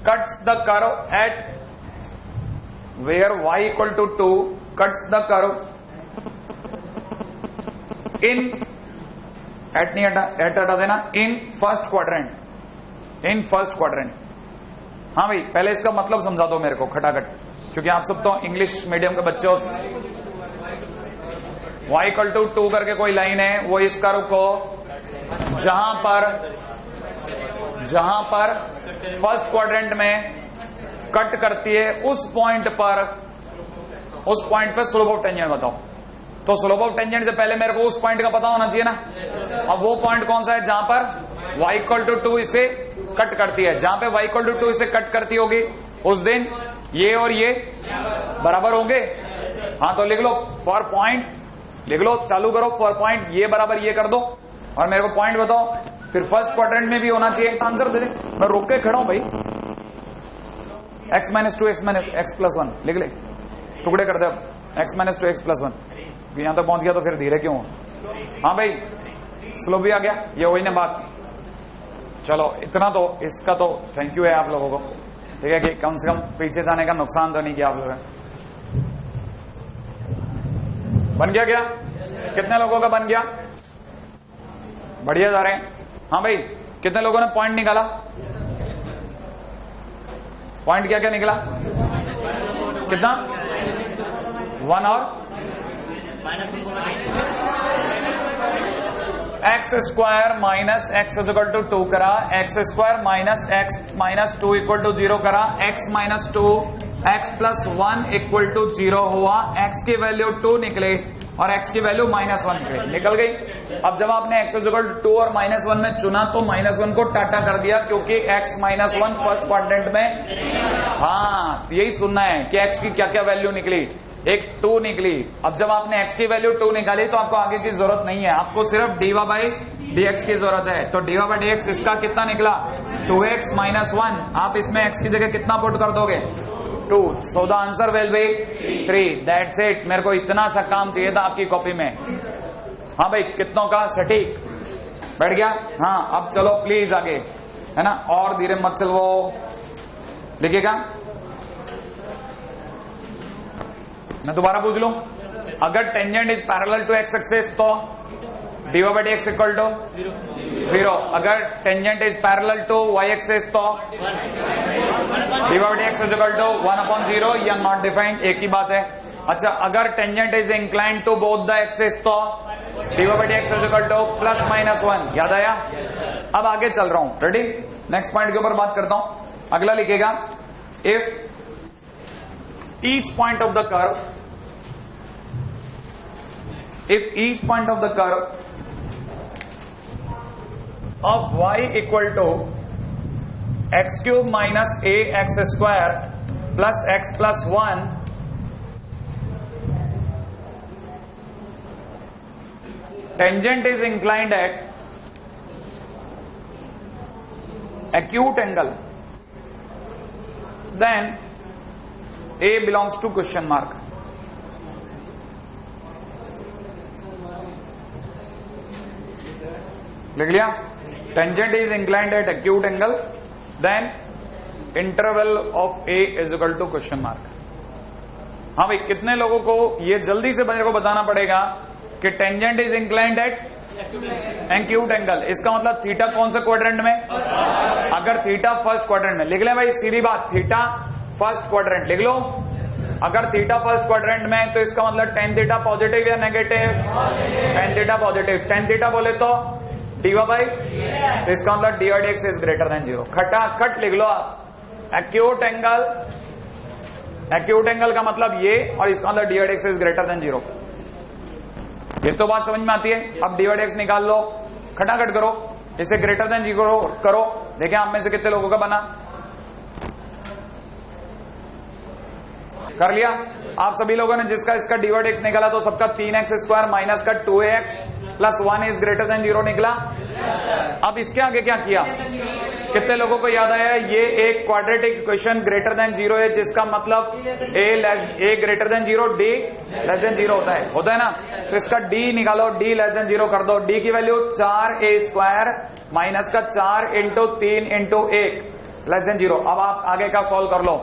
S1: cuts the curve at, where y equal to 2 cuts the curve in, at नहीं हटा देना, in first quadrant, in first quadrant। हाँ भाई, पहले इसका मतलब समझा दो मेरे को खटाखट, क्योंकि आप सब तो इंग्लिश मीडियम के बच्चे हो। y इक्वल टू 2 करके कोई लाइन है, वो इस कर्व को जहां पर फर्स्ट क्वाड्रेंट में कट करती है, उस पॉइंट पे स्लोप ऑफ टेंजेंट बताओ। तो स्लोप ऑफ टेंजेंट से पहले मेरे को उस पॉइंट का पता होना चाहिए ना। अब वो पॉइंट कौन सा है जहां पर y इक्वल टू 2 इसे कट करती है। जहां पे y इक्वल टू 2 इसे कट करती होगी उस दिन ये और ये बराबर होंगे। हाँ तो लिख लो फॉर पॉइंट, लिख लो, चालू करो फॉर पॉइंट ये बराबर ये कर दो और मेरे को पॉइंट बताओ। फिर फर्स्ट क्वाड्रेंट में भी होना चाहिए, आंसर दे दे। मैं रोक के खड़ा हूं भाई। x - 2 x + 1 लिख ले, टुकड़े कर दे अब। x - 2 x + 1 यहां तक पहुंच गया तो फिर धीरे क्यों? हाँ भाई, स्लो भी आ गया, ये वही ना बात। चलो इतना तो इसका तो थैंक यू है आप लोगों को, ठीक है, कि कम से कम पीछे जाने का नुकसान तो नहीं किया आप लोगों ने। बन गया क्या? कितने लोगों का बन गया? बढ़िया जा रहे हैं। हाँ भाई, कितने लोगों ने पॉइंट निकाला? पॉइंट क्या क्या निकला? कितना? 1 और x² - x = 2 करा, x² - x - 2 = 0 करा, x - 2 x plus 1 equal to 0 हुआ, x की वैल्यू 2 निकले और x की वैल्यू -1 निकले, निकल गई। अब जब आपने x इक्वल टू 2 और -1 में चुना तो -1 को टाटा कर दिया क्योंकि x -1 फर्स्ट क्वाड्रेंट में, हाँ यही सुनना है कि x की क्या क्या वैल्यू निकली, एक 2 निकली। अब जब आपने x की वैल्यू 2 निकाली तो आपको आगे की जरूरत नहीं है, आपको सिर्फ dy/dx की जरूरत है। तो dy/dx इसका कितना निकला 2x - 1, आप इसमें x की जगह कितना पुट कर दोगे 2, so the answer will be 3, that's it। मेरे को इतना सा काम चाहिए था आपकी कॉपी में। हाँ भाई कितनों का सटीक बैठ गया। हाँ अब चलो प्लीज आगे, है ना, और धीरे मत चलो, लिखिएगा। मैं दोबारा पूछ लूं, अगर tangent is parallel to x axis तो dy/dx इक्वल टू 0, अगर tangent is parallel to y axis तो dy/dx इक्वल टू 1/0 या नॉट डिफाइंड, एक ही बात है। अच्छा अगर tangent is inclined to both the axis तो dy/dx इक्वल टू +-1, याद आया। अब आगे चल रहा हूं, रेडी, नेक्स्ट पॉइंट के ऊपर बात करता हूं। अगला लिखेगा, if each point of the curve, if each point of the curve of y equal to x cube minus a x square plus x plus 1 tangent is inclined at acute angle, then A belongs to question mark। लिख लिया, tangent is inclined at acute angle, then interval of A is equal to question mark. हाँ भाई कितने लोगों को ये जल्दी से मेरे को बताना पड़ेगा कि tangent is inclined at acute angle, इसका मतलब थीटा कौन से क्वाड्रेंट में, अगर थीटा फर्स्ट क्वाड्रेंट में, लिख ले भाई सीधी बात, थीटा फर्स्ट क्वाड्रेंट लिख लो। अगर थीटा फर्स्ट क्वाड्रेंट में तो इसका मतलब tan थीटा पॉजिटिव या negative, tan theta positive, tan theta बोले तो dy/, तो इसका मतलब dy/dx इज ग्रेटर देन 0। खटाखट लिख लो आप, एक्यूट एंगल, एक्यूट एंगल का मतलब ये, और इसका मतलब dy/dx इज ग्रेटर देन 0। ये तो बात समझ में आती है। अब dy/dx निकाल लो, खटाखट करो, इसे ग्रेटर देन 0 करो, देखें आप में से कितने लोगों का बना, कर लिया आप सभी लोगों ने। जिसका इसका dy/dx निकाला तो सबका 3x² माइनस का 2ax plus 1 is greater than 0 निकला। अब इसके आगे क्या किया, कितने लोगों को याद आया, ये एक क्वाड्रेटिक इक्वेशन ग्रेटर देन 0 है, जिसका मतलब a greater than 0, d less than 0 होता है ना। तो इसका d निकालो, d लेस देन 0 कर दो, d की वैल्यू 4a² माइनस का 4 × 3 × 1 लेस देन 0। अब आप आगे का सॉल्व कर लो,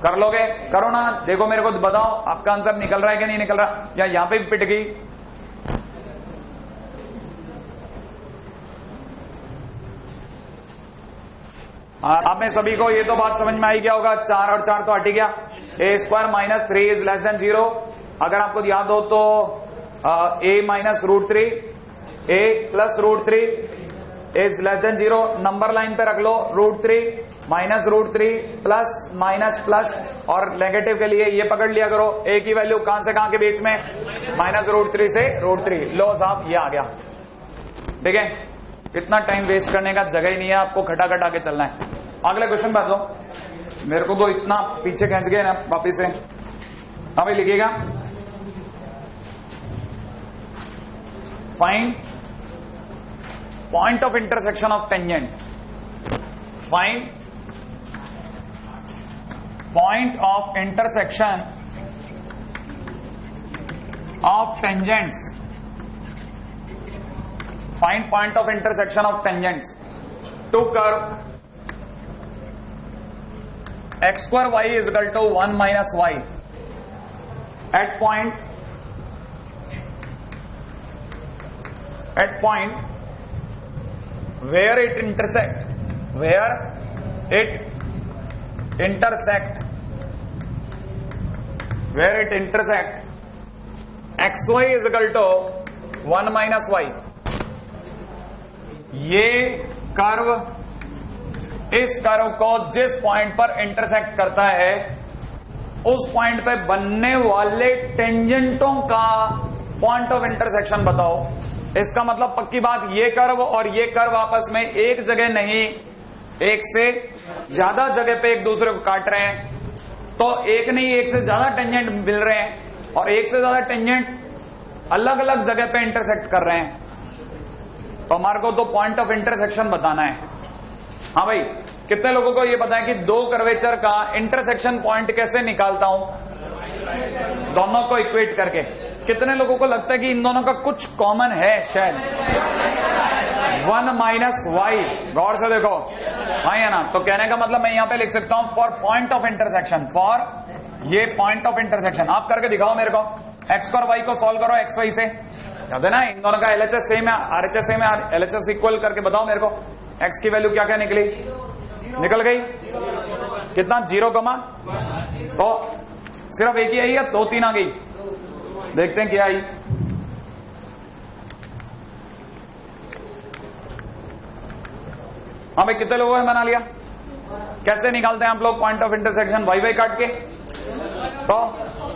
S1: कर लोगे, करो ना, देखो मेरे को बताओ आपका आंसर निकल रहा है कि नहीं निकल रहा, या यहां पे पिट गई। आप में सभी को ये तो बात समझ में आई गया होगा, 4 और 4 तो हट ही गया, a² minus 3 is less than 0। अगर आपको याद हो तो a minus √3, a plus √3 is less than 0, number line पे रख लो, √3 माइनस √3 प्लस माइनस प्लस, और नेगेटिव के लिए ये पकड़ लिया करो, a की वैल्यू कहां से कहां के बीच में, माइनस √3 से √3। लो साहब ये आ गया, ठीक है, इतना टाइम वेस्ट करने का जगह ही नहीं है, आपको खटाखट आगे चलना है। अगले क्वेश्चन बात लो, मेरे को तो इतना पीछे खींच गए ना वापिस से। हाँ भाई लिखिएगा, find point of intersection of tangent, find point of intersection of tangents, find point of intersection of tangents to curve x² y is equal to 1 minus y at point where it intersect xy is equal to 1 minus y। ये curve इस curve को जिस point पर intersect करता है उस point पे बनने वाले टेंजेंटों का पॉइंट ऑफ इंटरसेक्शन बताओ। इसका मतलब पक्की बात, ये कर्व और ये कर्व आपस में एक जगह नहीं, एक से ज्यादा जगह पे एक दूसरे को काट रहे हैं। तो एक नहीं, एक से ज्यादा टेंजेंट मिल रहे हैं और एक से ज्यादा टेंजेंट अलग अलग जगह पे इंटरसेक्ट कर रहे हैं। तो हमारे को तो पॉइंट ऑफ इंटरसेक्शन बताना है। हाँ भाई, कितने लोगों को ये पता है कि दो कर्वेचर का इंटरसेक्शन पॉइंट कैसे निकालता हूं, दोनों को इक्वेट करके? कितने लोगों को लगता है कि इन दोनों का कुछ कॉमन है? शायद 1 माइनस वाई। गौर से देखो, हाँ या ना? तो कहने का मतलब मैं यहां पे लिख सकता हूं for point of intersection, for ये पॉइंट ऑफ इंटरसेक्शन। आप करके दिखाओ मेरे को, एक्स और वाई को सॉल्व करो एक्स वाई से, याद है ना? इन दोनों का एलएचएस सेम है, आरएचएस सेम है, एलएचएस इक्वल करके बताओ मेरे को एक्स की वैल्यू क्या क्या निकली? निकल गई कितना? 0, तो सिर्फ एक ही आई या 2 3 आ गई? देखते हैं क्या आई। हाँ भाई, कितने लोगों ने बना लिया? कैसे निकालते हैं आप लोग point of intersection? Y y काट के, तो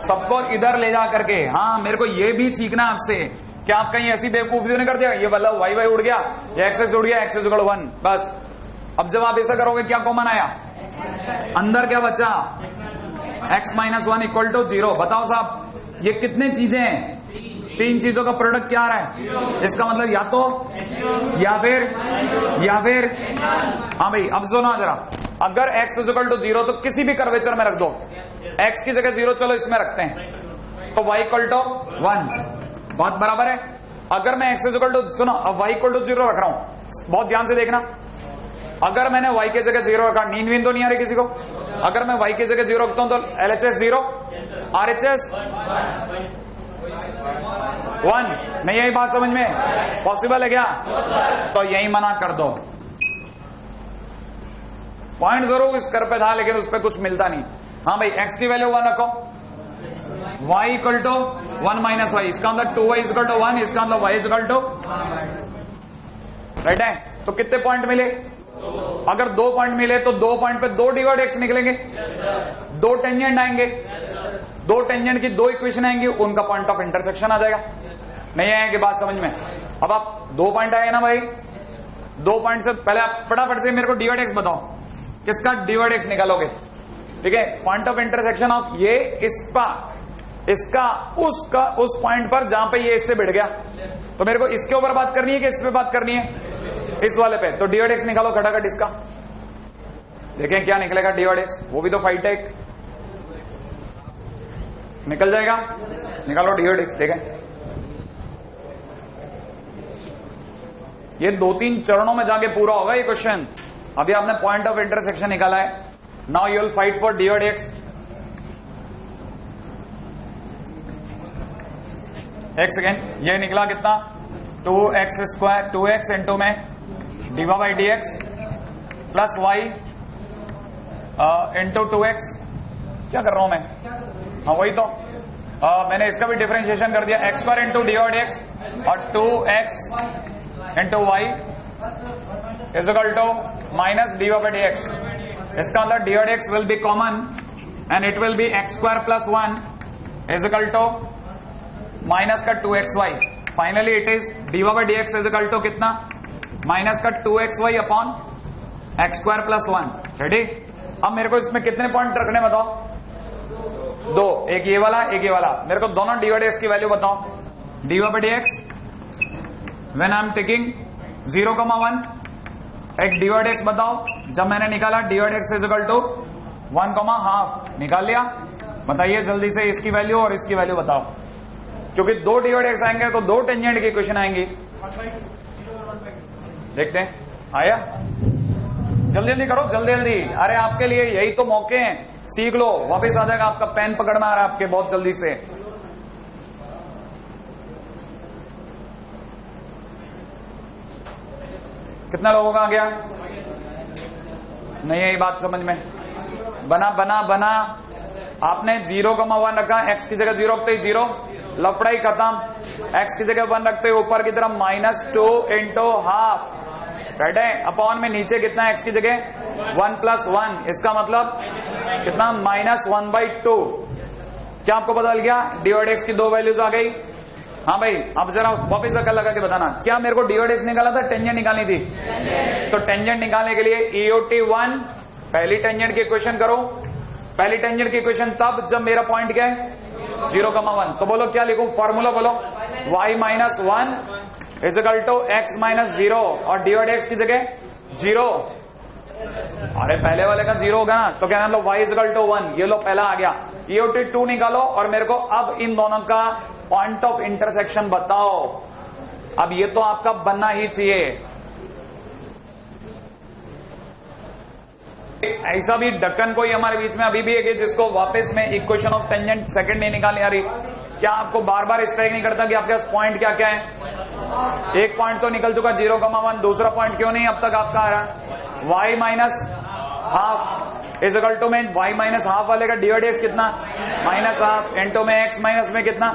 S1: सबको इधर ले जा करके। हाँ, मेरे को ये भी सीखना है आपसे, क्या आप कहीं ऐसी बेवकूफी नहीं करते? ये वाला वाई वाई उड़ गया, ये एक्सेस उड़ गया, एक्सेस उड़ 1, बस। अब जब आप ऐसा करोगे क्या कॉमन आया? अंदर क्या बचा? x minus 1 equal to 0। बताओ साहब, ये कितने चीजें हैं? 3 चीजों का प्रोडक्ट क्या आ रहा है? इसका मतलब या तो या फिर हाँ भाई, अब सुनो जरा, अगर x इक्वल टू 0 तो किसी भी कर्वेचर में रख दो, x की जगह 0 चलो इसमें रखते हैं, तो y इक्वल टू 1, बहुत बराबर है। अगर मैं x इक्वल टू, सुनो, अब y इक्वल टू 0 रख रहा हूं, बहुत ध्यान से देखना। अगर मैंने y की जगह 0 रखा, नींद वींद तो नहीं आ रही किसी को? अगर मैं y की जगह 0 रखता हूं तो LHS 0, RHS 1। नहीं यही बात समझ में पॉसिबल है क्या? तो यही मना कर दो। पॉइंट जरूर इस कर पे था, लेकिन उस पर कुछ मिलता नहीं। हाँ भाई, x की वैल्यू 1 रखो, y equal to 1 minus y, इसका मतलब 2y इक्वल टू 1, इसका मतलब y इक्वल टू, राइट है? तो कितने पॉइंट मिले? अगर 2 पॉइंट मिले तो 2 पॉइंट पे 2 डिवाइड x निकलेंगे, 2 टेंजेंट आएंगे, 2 टेंजेंट की 2 इक्वेशन आएंगी, उनका पॉइंट ऑफ इंटरसेक्शन आ जाएगा। नहीं आएंगे बात समझ में? अब आप 2 पॉइंट आए ना भाई, 2 पॉइंट से पहले आप फटाफट से मेरे को डिवाइड x बताओ, किसका डिवाइड x निकालोगे? ठीक है, पॉइंट ऑफ इंटरसेक्शन ऑफ ये इसका उसका उस पॉइंट पर जहां पे ये इससे भिड़ गया। तो मेरे को इसके ऊपर बात करनी है कि इस पे बात करनी है? इस वाले पे। तो डिवाइड x निकालो खटाखट इसका, देखें क्या निकलेगा डिवाइड x। वो भी तो फाइट है, निकल जाएगा। निकालो डिवाइड x, देखें। ये 2-3 चरणों में जाके पूरा होगा ये क्वेश्चन। अभी आपने पॉइंट ऑफ इंटरसेक्शन निकाला है, now you will fight for divide x। एक सेकेंड, ये निकला कितना? 2x स्क्वायर, 2x इंटू में डिवा by d x plus y into 2x। क्या कर रहा हूं मैं? हाँ वही तो, मैंने इसका भी डिफरेंशिएशन कर दिया, x square into d by x और 2x into y is equal to minus d by d x. इसका मतलब d by x will be common and it will be x square plus 1 is equal to minus का 2xy। Finally it is d by d x is equal to कितना? Minus का 2xy upon x square plus 1। Ready? अब मेरे को इसमें कितने point रखने बताओ? 2, एक ये वाला एक ये वाला। मेरे को दोनों डी बाई एक्स की वैल्यू बताओ। D by d x when I am taking 0,1, एक डी बाई एक्स बताओ जब मैंने निकाला d by x is equal to 1,5 निकाल लिया। बताइए जल्दी से इसकी वैल्यू और इसकी वैल्यू बताओ, क्योंकि 2 डिवाइड एक्स आएंगे तो 2 टेंजेंट की इक्वेशन आएंगी। देखते हैं आया? जल्दी जल्दी करो, जल्दी जल्दी। अरे आपके लिए यही तो मौके हैं, सीख लो, वापस आ जाएगा। आपका पेन पकड़ना आ रहा है आपके बहुत जल्दी से। कितना लोगों का आ गया? नहीं यही बात समझ में बना बना बना। आपने 0,1 रखा, एक्स की जगह 0 रखते ही 0, लफड़ाई खत्म। एक्स की जगह 1 रखते ही ऊपर की तरफ -2 इंटू हाफ, राइट है? अपॉन में नीचे कितना है एक्स की जगह 1 + 1, इसका मतलब कितना, -1/2। क्या आपको पता लग गया? dy/dx की दो वैल्यूज आ गई। हाँ भाई, अब जरा वापिस अकल लगा के बताना, क्या मेरे को dy/dx निकाला था, टेंजेंट निकालनी थी? तो टेंजेंट निकालने के लिए EOT1 पहली टेंजेंट की इक्वेशन करो। पहली टेंजेंट की इक्वेशन तब जब मेरा पॉइंट क्या है, 0,1। तो बोलो क्या लिखूं, फॉर्मूला बोलो, y - 1 = x - 0 और dy/dx की जगह 0। अरे पहले वाले का 0 होगा ना, तो क्या मतलब y = 1। ये लो पहला आ गया। EOT2 निकालो और मेरे को अब इन दोनों का पॉइंट ऑफ इंटरसेक्शन बताओ। अब ये तो आपका बनना ही चाहिए। ऐसा भी ढक्कन कोई हमारे बीच में अभी भी है जिसको वापस में इक्वेशन ऑफ टेंजेंट सेकंड नहीं निकालनी आ रही। क्या आपको बार बार स्ट्राइक नहीं करता कि आपके पास पॉइंट क्या क्या है? एक पॉइंट तो निकल चुका 0,1, दूसरा पॉइंट क्यों नहीं अब तक आपका आ रहा? y - 1/2 में y - 1/2 वाले का dy/dx कितना, -1/2 इनटू में x माइनस में कितना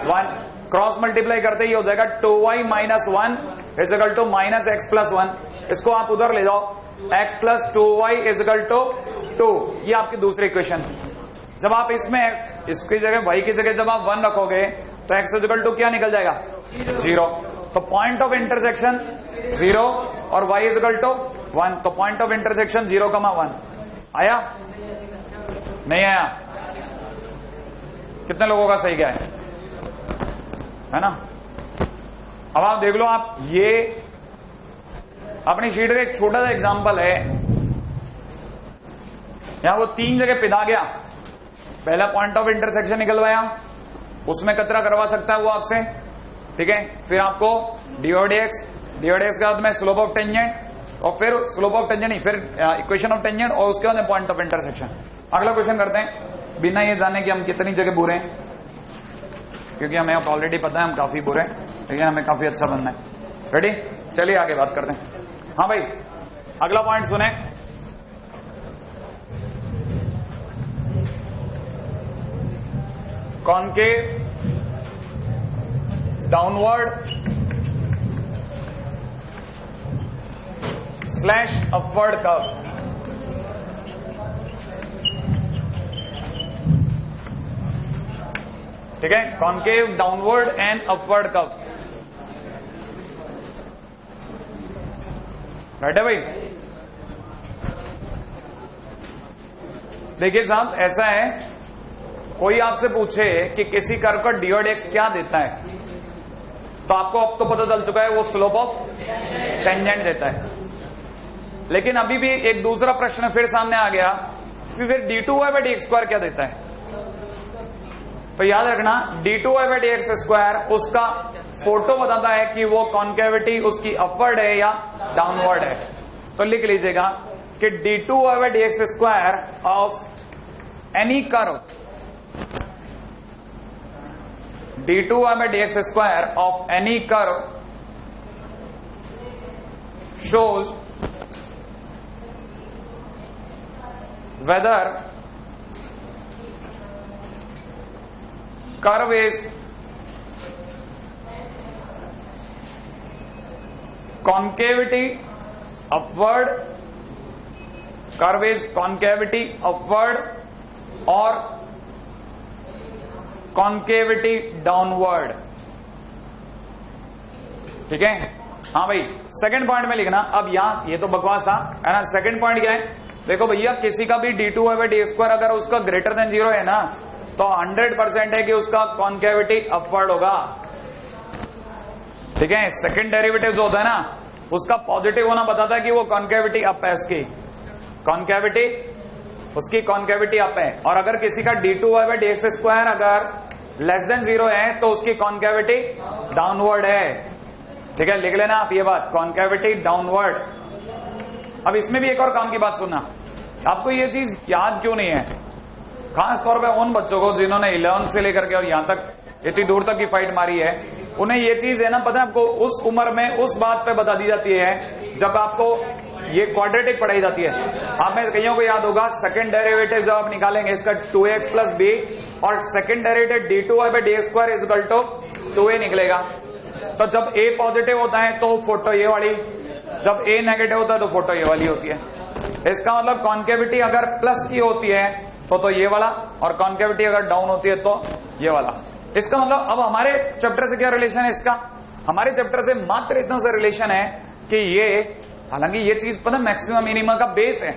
S1: 1, क्रॉस मल्टीप्लाई करते ही हो जाएगा 2y - 1 = -x + 1। इसको आप उधर ले जाओ, x + 2y = 2। ये आपकी दूसरी इक्वेशन। जब आप इसमें इसकी जगह y की जगह जब आप 1 रखोगे तो x = क्या निकल जाएगा, 0। तो पॉइंट ऑफ इंटरसेक्शन 0 और y = 1। तो पॉइंट ऑफ इंटरसेक्शन 0,1 आया, नहीं आया? कितने लोगों का सही गया है ना? अब आप देख लो, आप ये अपनी शीट का एक छोटा सा एग्जांपल है। यहां वो 3 जगह पिधा गया। पहला पॉइंट ऑफ इंटरसेक्शन निकलवाया, उसमें कचरा करवा सकता है वो आपसे, ठीक है। फिर आपको dy/dx के बाद में स्लोप ऑफ टेंजेंट, और फिर स्लोप ऑफ टेंजेंट नहीं, फिर इक्वेशन ऑफ टेंजेंट, और उसके बाद पॉइंट ऑफ इंटरसेक्शन। अगला क्वेश्चन करते हैं, बिना ये जाने कि हम कितनी जगह बुरे हैं, क्योंकि हमें ऑलरेडी पता है हम काफी बुरे हैं, लेकिन हमें काफी अच्छा बनना है। रेडी? चलिए आगे बात करते हैं। हाँ भाई, अगला पॉइंट सुने। Concave downward / upward curve. ठीक है, concave downward and upward curve. Right है भाई? देखिए साहब, ऐसा है, कोई आपसे पूछे कि किसी कर्व का dy/dx क्या देता है, तो आपको अब तो पता चल चुका है वो स्लोप ऑफ टेंजेंट देता है। लेकिन अभी भी एक दूसरा प्रश्न फिर सामने आ गया कि फिर d2y/dx² क्या देता है? तो याद रखना, d2y/dx² उसका फोटो बताता है कि वो कॉन्केविटी उसकी अपवर्ड है या डाउनवर्ड है। तो लिख लीजिएगा कि d2y/dx² of any curve, d2y/dx² of any curve shows whether curve is concavity upward, curve is concavity upward or concavity downward. ठीक है? हाँ भाई, सेकंड पॉइंट में लिखना। अब यहां ये तो बकवास था, है ना। सेकंड पॉइंट क्या है? देखो भैया, किसी का भी d2y/dx² अगर उसका ग्रेटर देन 0 है ना, तो 100% है कि उसका कॉन्केविटी अपवर्ड होगा। ठीक है? सेकंड डेरिवेटिव जो होता है ना, उसका पॉजिटिव होना बताता है कि वो कॉन्केविटी अप है, उसकी कॉन्केविटी अप है। और अगर किसी का d2y/dx² अगर लेस देन 0 है तो उसकी कॉन्केविटी डाउनवर्ड है। ठीक है, लिख लेना आप ये बात, कॉन्केविटी डाउनवर्ड। अब इसमें भी एक और काम की बात सुनना, आपको ये चीज याद क्यों नहीं है, खास तौर पे उन बच्चों को जिन्होंने 11 से लेकर के और यहां तक इतनी दूर तक की फाइट मारी है, उन्हें ये चीज है ना पता है आपको, उस उम्र में उस बात पे बता दी जाती है जब आपको ये क्वाड्रेटिक पढ़ाई जाती है। आप में कईयों को याद होगा, सेकंड डेरिवेटिव जब आप निकालेंगे इसका 2x + b, और सेकंड डेरिवेटिव d2y/dx² = 2a निकलेगा। तो जब a पॉजिटिव होता है तो फोटो ये वाली, जब a नेगेटिव होता है तो फोटो ये वाली होती है। इसका मतलब कॉन्केविटी अगर प्लस की होती है तो ये वाला, और कॉन्केविटी अगर डाउन होती है तो ये वाला। इसका मतलब अब हमारे चैप्टर से क्या रिलेशन है इसका? हमारे चैप्टर से मात्र इतना सा रिलेशन है कि ये, हालांकि ये चीज पता मैक्सिमम मिनिमम का बेस है,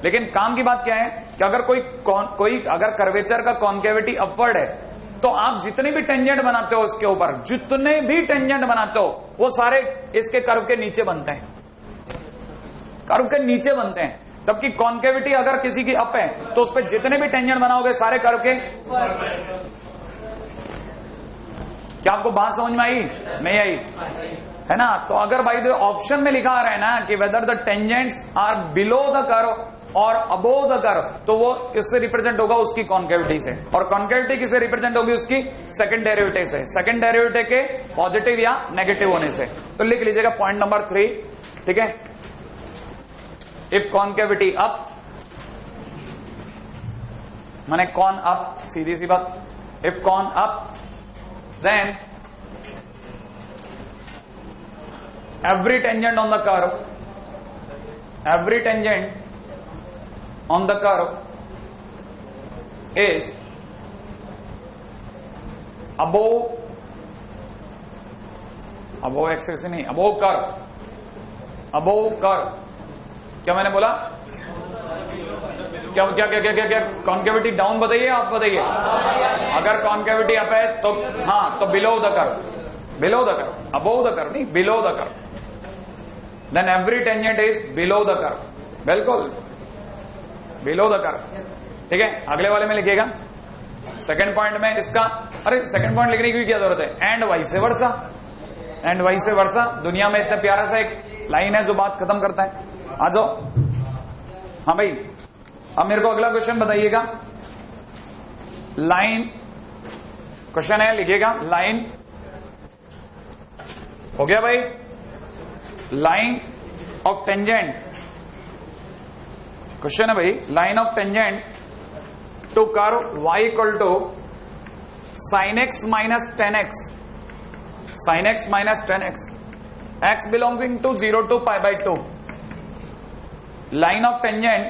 S1: लेकिन काम की बात क्या है कि अगर कोई अगर कर्वेचर का कॉन्केविटी अपवर्ड है तो आप जितने भी टेंजेंट बनाते हो इसके ऊपर, जितने भी टेंजेंट बनाते हो वो सारे इसके कर्व के नीचे बनते हैं, कर्व के नीचे बनते हैं। जबकि कॉन्केविटी अगर किसी की अप है तो उस पर जितने भी टेंजेंट बनाओगे सारे कर्व के। क्या आपको बात समझ में आई? नहीं आई है ना? तो अगर भाई जो ऑप्शन में लिखा आ रहा है ना कि whether the tangents are below the curve और अबोव द कर्व, तो वो किससे रिप्रेजेंट होगा? उसकी कॉन्केविटी से। और कॉन्केविटी किससे रिप्रेजेंट होगी? उसकी सेकंड डेरिवेटिव से, सेकंड डेरिवेटिव के पॉजिटिव या नेगेटिव होने से। तो लिख लीजिएगा पॉइंट नंबर 3, ठीक है। इफ कॉन्केविटी अप, माने कॉन अप, सीधी सी बात, if con up then every tangent on the curve, every tangent on the curve is above axis नहीं, above curve। क्या मैंने बोला? क्या क्या क्या क्या क्या क्या कॉन्केविटी डाउन बताइए, आप बताइए। अगर कॉन्केविटी अप है तो हाँ, तो below the curve, below the curve, above the curve नहीं, below the curve. Then every tangent is below the curve, बिल्कुल बिलो द कर्व, ठीक है। अगले वाले में लिखिएगा सेकंड पॉइंट में इसका, अरे सेकंड पॉइंट लिखने की क्या जरूरत है? And vice versa, and vice versa. दुनिया में इतना प्यारा सा एक लाइन है जो बात खत्म करता है। आ जाओ। हाँ भाई, अब मेरे को अगला क्वेश्चन बताइएगा। लाइन क्वेश्चन है, लिखिएगा लाइन। हो गया भाई? लाइन ऑफ टेंजेंट, क्वेश्चन है भाई, line of tangent to curve y equal to sin x minus 10x, sin x minus 10x, x belonging to 0 to π/2। Line of tangent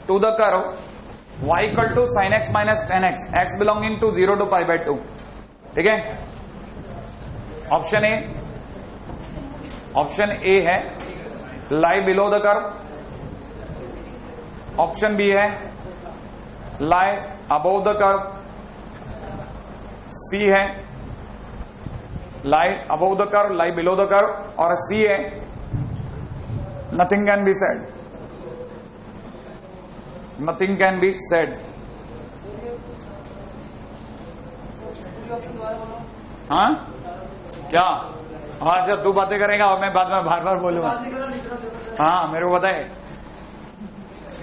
S1: to the curve y equal to sin x minus 10x, x belonging to 0 to π/2, ठीक है। Option a है lie below the curve, option b है lie above the curve, c है lie above the curve, lie below the curve, और c है nothing can be said, nothing can be said। हाँ क्या? हाँ जब तू बातें करेगा और मैं बाद में बार बार बोलूंगा। हाँ मेरे को पता है,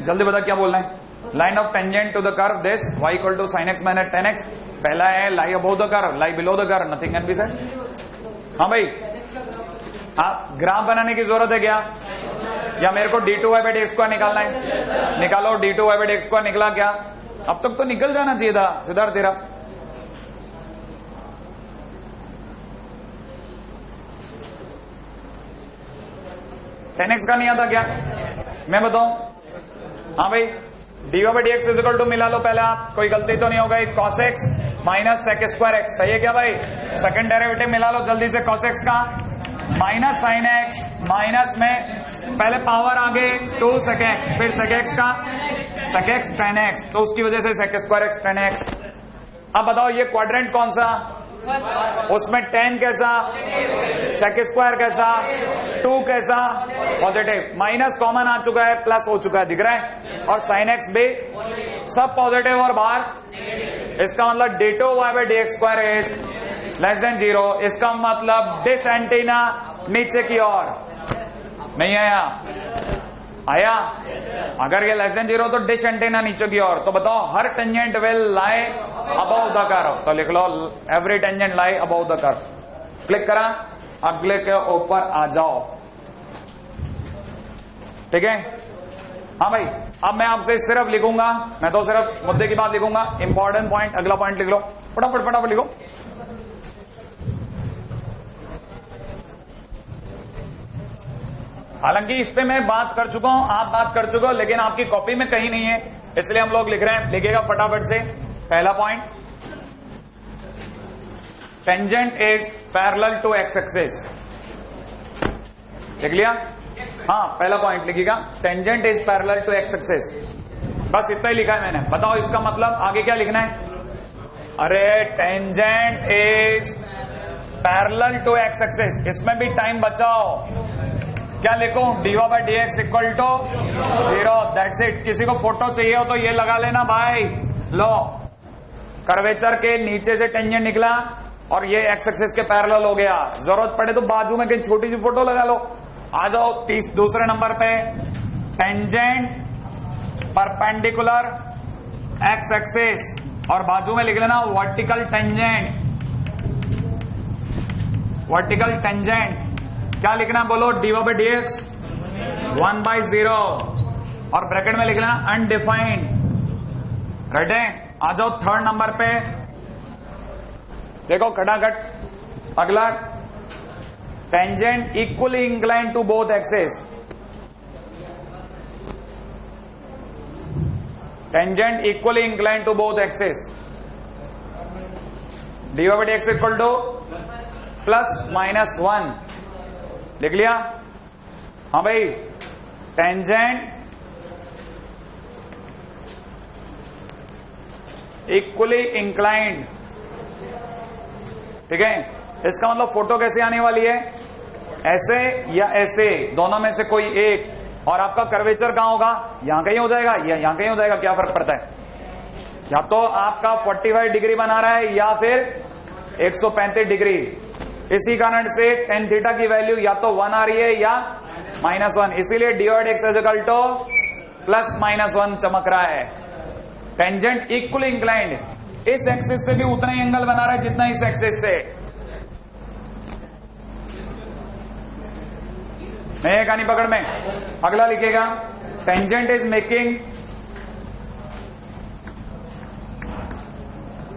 S1: जल्दी बता क्या बोलना है। Line of tangent to the curve this y equal to sin x minus 10x। पहला है lie above the curve, lie below the curve, nothing can be said. हाँ भाई, हाँ ग्राफ बनाने की जरूरत है क्या? या मेरे को d2y/dx² निकालना है? निकालो, d2y/dx² निकला क्या? अब तक तो निकल जाना चाहिए था सिद्धार्थ तेरा। टेन एक्स का नहीं आता क्या? मैं बताऊं? हाँ भाई, dy/dx इज इक्वल टू मिला लो पहले आप, कोई गलती तो नहीं होगा। cos x minus sec² x, सही है क्या भाई? सेकंड डेरिवेटिव मिला लो जल्दी से cos x का, माइनस साइन एक्स, माइनस में पहले पावर आगे 2 sec x, फिर sec x का sec x tan x, तो उसकी वजह से sec² x tan x। अब बताओ ये क्वाड्रेंट कौन सा? उसमें tan कैसा, sec² कैसा, 2 कैसा, पॉजिटिव, माइनस कॉमन आ चुका है, प्लस हो चुका है, दिख रहा है, और sin x भी सब पॉजिटिव और बाहर। इसका मतलब d2y/dx² इज लेस देन 0। इसका मतलब डिस एंटीना नीचे की ओर नहीं आया, आया? अगर ये लेस देन 0 तो डिश एंटीना नीचे की ओर। तो बताओ हर tangent will lie above the curve, तो लिख लो every tangent lie above the curve. Click करा, अगले के ऊपर आ जाओ, ठीक है। हाँ भाई, अब मैं आपसे सिर्फ लिखूंगा, मैं तो सिर्फ मुद्दे की बात लिखूंगा, इंपॉर्टेंट पॉइंट, अगला पॉइंट लिख लो फटाफट, फटाफट लिखो। हालांकि इस पे मैं बात कर चुका हूं, आप बात कर चुके हो, लेकिन आपकी कॉपी में कहीं नहीं है, इसलिए हम लोग लिख रहे हैं। लिखिएगा फटाफट से। पहला point, tangent is parallel to x axis. लिख लिया? हाँ, पहला पॉइंट लिखिएगा, tangent is parallel to x axis. बस इतना ही लिखा है मैंने। बताओ इसका मतलब आगे क्या लिखना है? अरे tangent is parallel to x axis, इसमें भी टाइम बचाओ। क्या लिखूं? dy by d x equal to 0, that's it. किसी को फोटो चाहिए हो तो ये लगा लेना भाई। लो, कर्वेचर के नीचे से टेंजेंट निकला और ये एक्स एक्सिस के पैरेलल हो गया। जरूरत पड़े तो बाजू में कहीं छोटी सी फोटो लगा लो। आ जाओ दूसरे नंबर पे, टेंजेंट परपेंडिकुलर एक्स एक्सिस और बाजू में लिख लेना वर्टिकल टेंजेंट। वर्टिकल टेंजेंट क्या लिखना बोलो? dy बाई डी एक्स 1/0 और ब्रैकेट में लिखना अनडिफाइंड। राइट है? आ जाओ थर्ड नंबर पे, देखो खटाखट अगला, tangent equally incline to both axes. Tangent equally incline to both axes, dy by d x equal to +-1। लिख लिया? हाँ भाई, टेंजेंट इक्वली इंक्लाइंड। ठीक है, इसका मतलब फोटो कैसे आने वाली है? ऐसे या ऐसे, दोनों में से कोई एक। और आपका कर्वेचर कहां होगा? यहां कहीं हो जाएगा या यहां कहीं हो जाएगा, क्या फर्क पड़ता है? या तो आपका 45 डिग्री बना रहा है या फिर 135 डिग्री। इसी कारण से tan थीटा की वैल्यू या तो 1 आ रही है या -1, इसीलिए dy x इक्वल टू +-1 चमक रहा है। टेंजेंट इक्वली इंक्लाइंड, इस एक्सिस से भी उतना ही एंगल बना रहा है जितना इस एक्सिस से। नहीं कहानी पकड़ में। अगला लिखेगा, tangent is making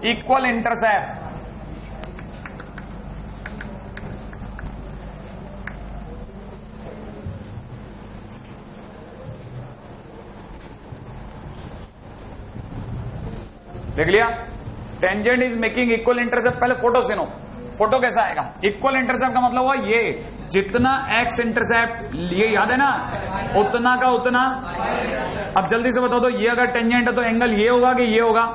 S1: equal intercept. देख लिया? Tangent is making equal intercept. पहले फोटो सुनो, फोटो कैसा आएगा? इक्वल इंटरसेप्ट का मतलब हुआ ये, जितना एक्स इंटरसेप्ट, ये याद है ना, उतना का उतना। अब जल्दी से बता दो, ये अगर टेंजेंट है तो एंगल ये होगा कि ये होगा?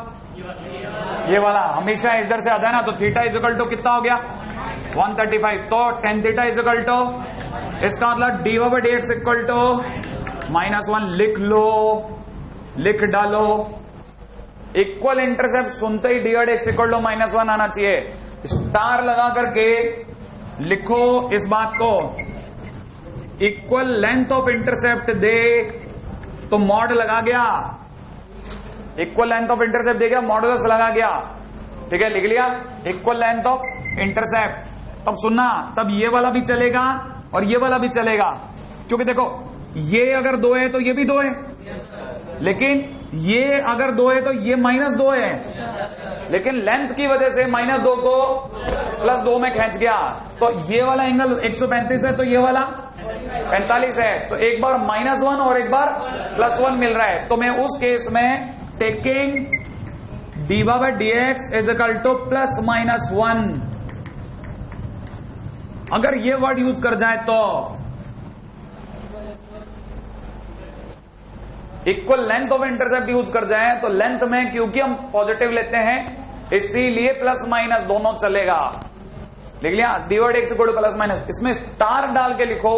S1: ये वाला हमेशा इधर से आता है ना, तो थीटा इज इक्वल टू कितना हो गया? 135। तो tan theta is equal to, इसका मतलब dy by d x equal to -1। लिख लो, लिख डालो। इक्वल इंटरसेप्ट सुनते ही dy x इक्वल टू -1 आना चाहिए। स्टार लगा करके लिखो इस बात को। इक्वल लेंथ ऑफ इंटरसेप्ट दे तो मॉड लगा गया, इक्वल लेंथ ऑफ इंटरसेप्ट दे गया, मॉडुलस लगा गया। ठीक है, लिख लिया? Equal length of intercept. तब सुनना, तब ये वाला भी चलेगा और ये वाला भी चलेगा, क्योंकि देखो ये अगर 2 है तो ये भी 2 है, लेकिन ये अगर 2 है तो ये -2 है, लेकिन लेंथ की वजह से -2 को +2 में खींच गया। तो ये वाला एंगल 135 है तो ये वाला 45 है, तो एक बार -1 और एक बार +1 मिल रहा है। तो मैं उस केस में taking dy by d x is equal to +-1, अगर ये वर्ड यूज कर जाए तो equal length of intercept use कर जाए तो लेंथ में, क्योंकि हम पॉजिटिव लेते हैं इसीलिए +- दोनों चलेगा। लिख लिया? dy x इक्वल टू +-, इसमें स्टार डाल के लिखो।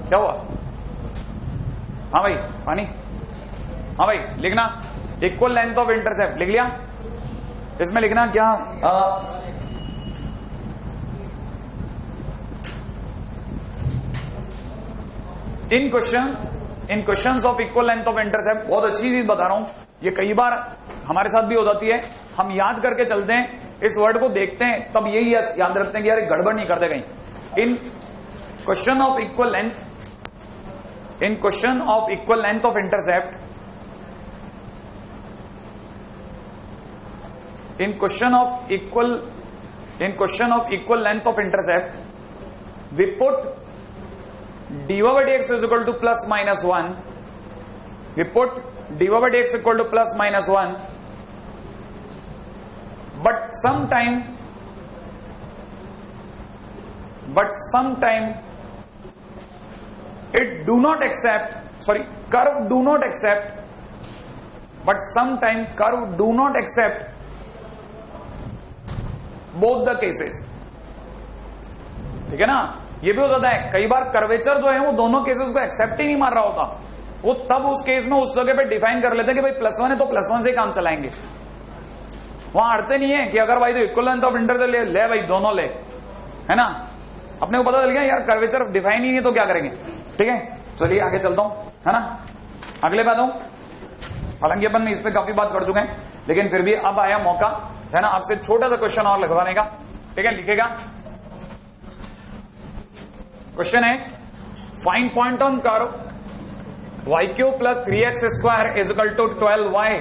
S1: क्या हुआ? हाँ भाई पानी, हाँ भाई लिखना इक्वल लेंथ ऑफ इंटरसेप्ट। लिख लिया? इसमें लिखना क्या? In questions of equal length of intercept, बहुत अच्छी चीज बता रहा हूं, ये कई बार हमारे साथ भी हो जाती है। हम याद करके चलते हैं, इस वर्ड को देखते हैं तब यही याद रखते हैं कि यार गड़बड़ नहीं करते कहीं। In question of equal length, in question of equal length of intercept, in question of equal length of intercept, we put dy by dx is equal to plus minus 1. We put dy by dx equal to plus minus 1. But sometime it do not accept, sorry, curve do not accept, but sometime curve do not accept both the cases. ठीक है ना, ये भी होता है कई बार curvature जो है वो दोनों केसेस को एक्सेप्ट ही नहीं मार रहा होता, वो तब उस केस में उस जगह पे डिफाइन कर लेते हैं कि भाई +1 है तो +1 से ही काम चलाएंगे। वहां अड़ते नहीं है कि अगर भाई तो इक्वल लेंथ ऑफ इंटरवल ले भाई दोनों ले, है ना, अपने को पता चल गया यार कर्वेचर डिफाइन ही नहीं तो क्या करेंगे। ठीक है, चलिए आगे चलता हूं, है ना, अगले बात हूं। हालांकि अपन इस पे काफी बात कर चुके हैं, लेकिन फिर भी अब आया मौका, है ना, आपसे छोटा सा क्वेश्चन और लिखवाने का। ठीक है, लिखेगा, क्वेश्चन है find point on curve y³ + 3x² is equal to 12y।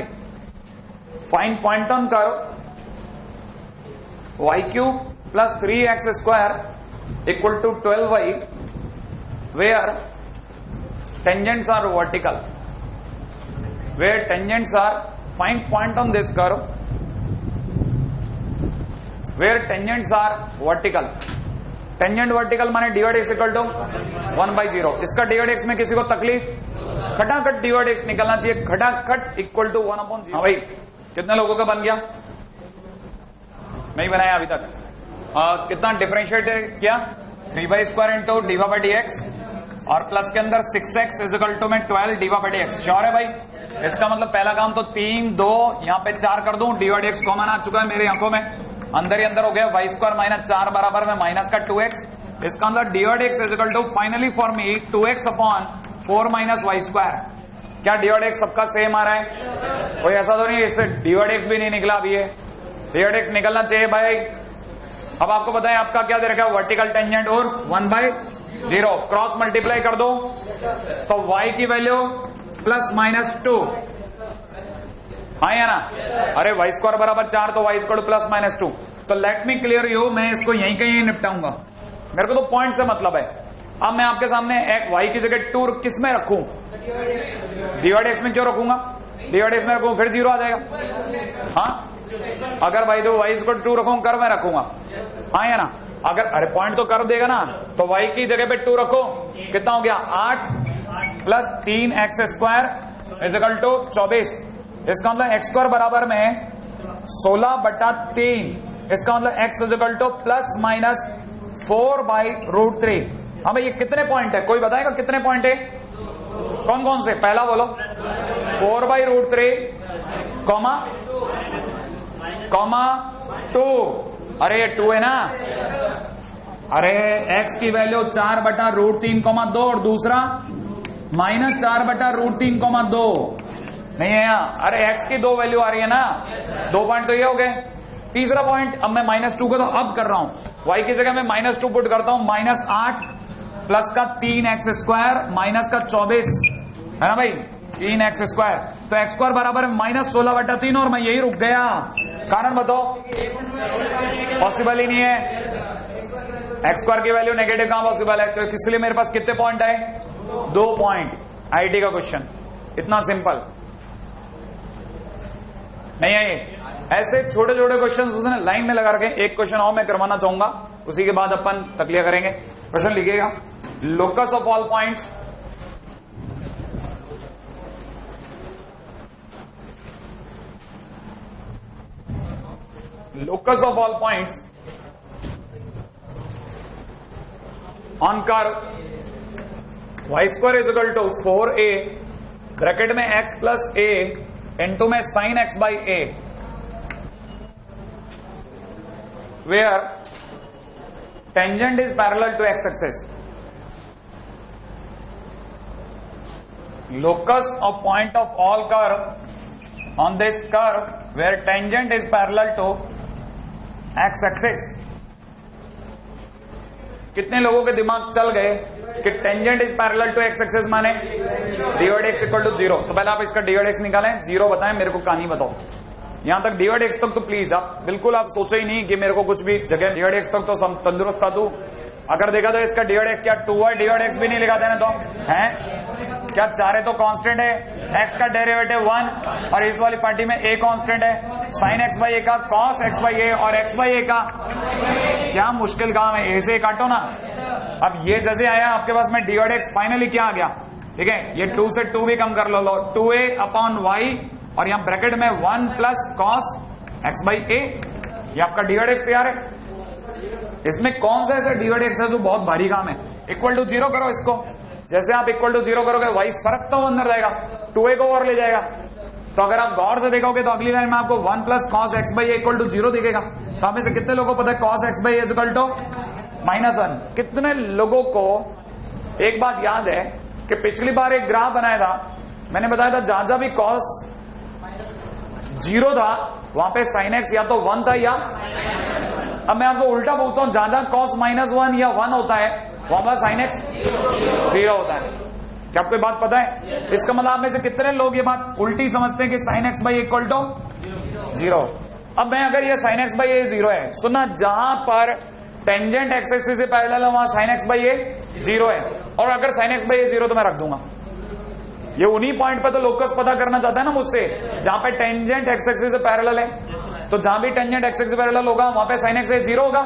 S1: Find point on curve y³ + 3x² equal to 12y where tangents are vertical. Where tangents are, find point on this curve where tangents are vertical. Tangent vertical माने dy dx equal to 1/0। इसका dy dx में किसी को तकलीफ, खटाखट dy dx निकलना चाहिए, खटाखट equal to 1/0। हाँ भाई, कितने लोगों का बन गया? नहीं बनाया अभी तक। कितना डिफरेंशिएट किया? 3/² इंटू dy by dx और प्लस के अंदर 6x इज इक्वल टू में 12 dy by dx। श्योर है भाई? इसका मतलब पहला काम तो 3 2 यहाँ पे 4 कर दूं, dy dx कॉमन आ चुका है मेरी आंखों में, अंदर ही अंदर हो गया, y² - 4 बराबर में माइनस का 2x। इसका मतलब dy dx is equal to finally for me 2x upon 4 - y²। क्या dy dx सबका सेम आ रहा है? कोई ऐसा तो नहीं इससे dy dx भी नहीं निकला अभी, है dy dx निकलना चाहिए भाई। अब आपको पता है आपका क्या दे रखा है, वर्टिकल टेंजेंट और 1/0 क्रॉस मल्टीप्लाई कर दो तो y की वैल्यू +-2, हाँ या ना? अरे y² बराबर 4 तो y = +-2। तो लेट मी क्लियर यू, मैं इसको यहीं कहीं निपटाऊंगा, मेरे को तो पॉइंट से मतलब है। अब मैं आपके सामने एक y की जगह 2 किस में रखूं? dy dx में क्यों रखूंगा? dy dx में रखूं फिर 0 आ जाएगा। हाँ, अगर भाई तो y = 2 रखूं, कर्व में रखूंगा, हाँ या ना? अगर अरे पॉइंट तो कर्व देगा ना, तो y की जगह पे 2 रखो, कितना हो गया? 8 + 3x² इज इक्वल टू 24। इसका मतलब x² बराबर में 16/3। इसका मतलब x इज इक्वल टू ±4/√3। हाँ भाई, ये कितने पॉइंट है? कोई बताएगा कितने पॉइंट है? कौन कौन से? पहला बोलो, 4/√3 कॉमा 2। अरे ये 2 है ना? अरे x की वैल्यू 4/√3, 2 और दूसरा -4/√3, 2 नहीं है यहाँ। अरे x की 2 वैल्यू आ रही है ना, 2 पॉइंट तो ये हो गए। तीसरा पॉइंट, अब मैं -2 को तो अब कर रहा हूं, y की जगह मैं -2 पुट करता हूं, -8 प्लस का 3x² माइनस का 24, है ना भाई, 3x²। तो x² बराबर -16/3 और मैं यही रुक गया। कारण बताओ, पॉसिबल ही नहीं है, x² की वैल्यू नेगेटिव कहां पॉसिबल है? तो इसलिए मेरे पास कितने पॉइंट आए? 2 पॉइंट। आईटी का क्वेश्चन इतना सिंपल नहीं है। ऐसे छोटे छोटे क्वेश्चन उसने लाइन में लगा रखे। एक क्वेश्चन और मैं करवाना चाहूंगा, उसी के बाद अपन तकलिया करेंगे। क्वेश्चन लिखिएगा, locus of all points on curve y² is equal to 4a bracket में x + a इंटू में sin x/a where tangent is parallel to x-axis. Locus of point of all curve on this curve where tangent is parallel to x-axis. कितने लोगों के दिमाग चल गए कि tangent is parallel to x-axis माने dy dx = 0। तो पहले आप इसका dy dx निकालें, 0 बताएं, मेरे को कहानी बताओ। यहां तक dy dx तक तो प्लीज आप बिल्कुल आप सोचो ही नहीं कि मेरे को कुछ भी जगह dy dx तक तो तंदुरुस्त था तू, अगर देखा तो इसका डिवाइड एक्स, क्या 2y डिवाइड एक्स भी नहीं लिखा था ना, तो है क्या 4 है तो कांस्टेंट है, x का डेरिवेटिव 1 और इस वाली पार्टी में a कांस्टेंट है, sin x बाई a का cos x बाई a और x बाई a का, क्या मुश्किल काम है, a से काटो ना। अब ये जैसे आया आपके पास में डिवाइड एक्स, फाइनली क्या आ गया, ठीक है, ये 2 से 2 भी कम कर लो, 2a अपॉन y और यहाँ ब्रैकेट में 1 plus cos x by a, ये आपका डिवाइड एक्स तैयार है। इसमें कौन सा ऐसा डिवाइड एक्स है जो बहुत भारी काम है, इक्वल टू 0 करो इसको, जैसे आप इक्वल टू 0 करोगे y सरकता हुआ अंदर जाएगा, 2a को और ले जाएगा, तो अगर आप गौर से देखोगे तो अगली लाइन में आपको 1 plus cos x by a equal to 0 दिखेगा। तो हमें से कितने लोगों को पता है cos x by a equal to -1? कितने लोगों को एक बात याद है कि पिछली बार एक ग्राफ बनाया था, मैंने बताया था जहां जहां भी cos 0 था वहां पे sin x या तो 1 था, या अब मैं आपको उल्टा पूछता हूं, जहां जहां cos -1 या 1 होता है वहां पर sin x 0 होता है। क्या आपको बात पता है? इसका मतलब में से कितने लोग ये बात उल्टी समझते हैं कि sin x by equal to 0। अब मैं अगर ये sin x बाई ए 0 है, सुना, जहां पर टेंजेंट एक्स एक्सिस से पैरेलल है वहां sin x बाई ए 0 है, और अगर sin x बाई ए 0 तो मैं रख दूंगा। ये उन्हीं पॉइंट पे तो लोकस पता करना चाहता है ना मुझसे, जहां पे टेंजेंट एक्स एक्सिस से पैरेलल है, तो जहां भी टेंजेंट एक्स एक्सिस से पैरेलल होगा वहां पे sin x ए 0 होगा,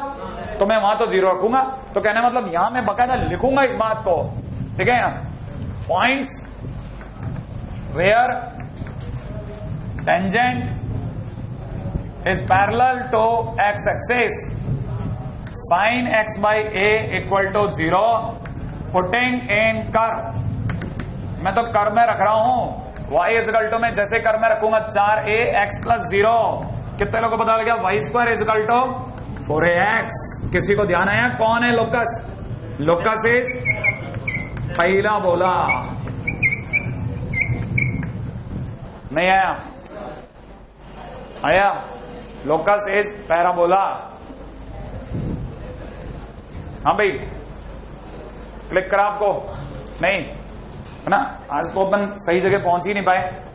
S1: तो मैं वहां तो 0 रखूंगा। तो कहने मतलब यहां मैं बकायदा लिखूंगा इस बात को, ठीक है, points where tangent is parallel to x axis sin x by a equal to 0 putting in curve. मैं तो कर्व में रख रहा हूं y इजकल टू में, जैसे कर्व में रखूंगा 4a x प्लस 0, कितने लोगों को पता लग गया, Y square is equal to 4ax। किसी को ध्यान आया कौन है लोकस? लोकस इज पहला बोला, नहीं आया? आया? Locus is parabola. हाँ भाई, क्लिक करा आपको? नहीं है ना, आज तो अपन सही जगह पहुंच ही नहीं पाए।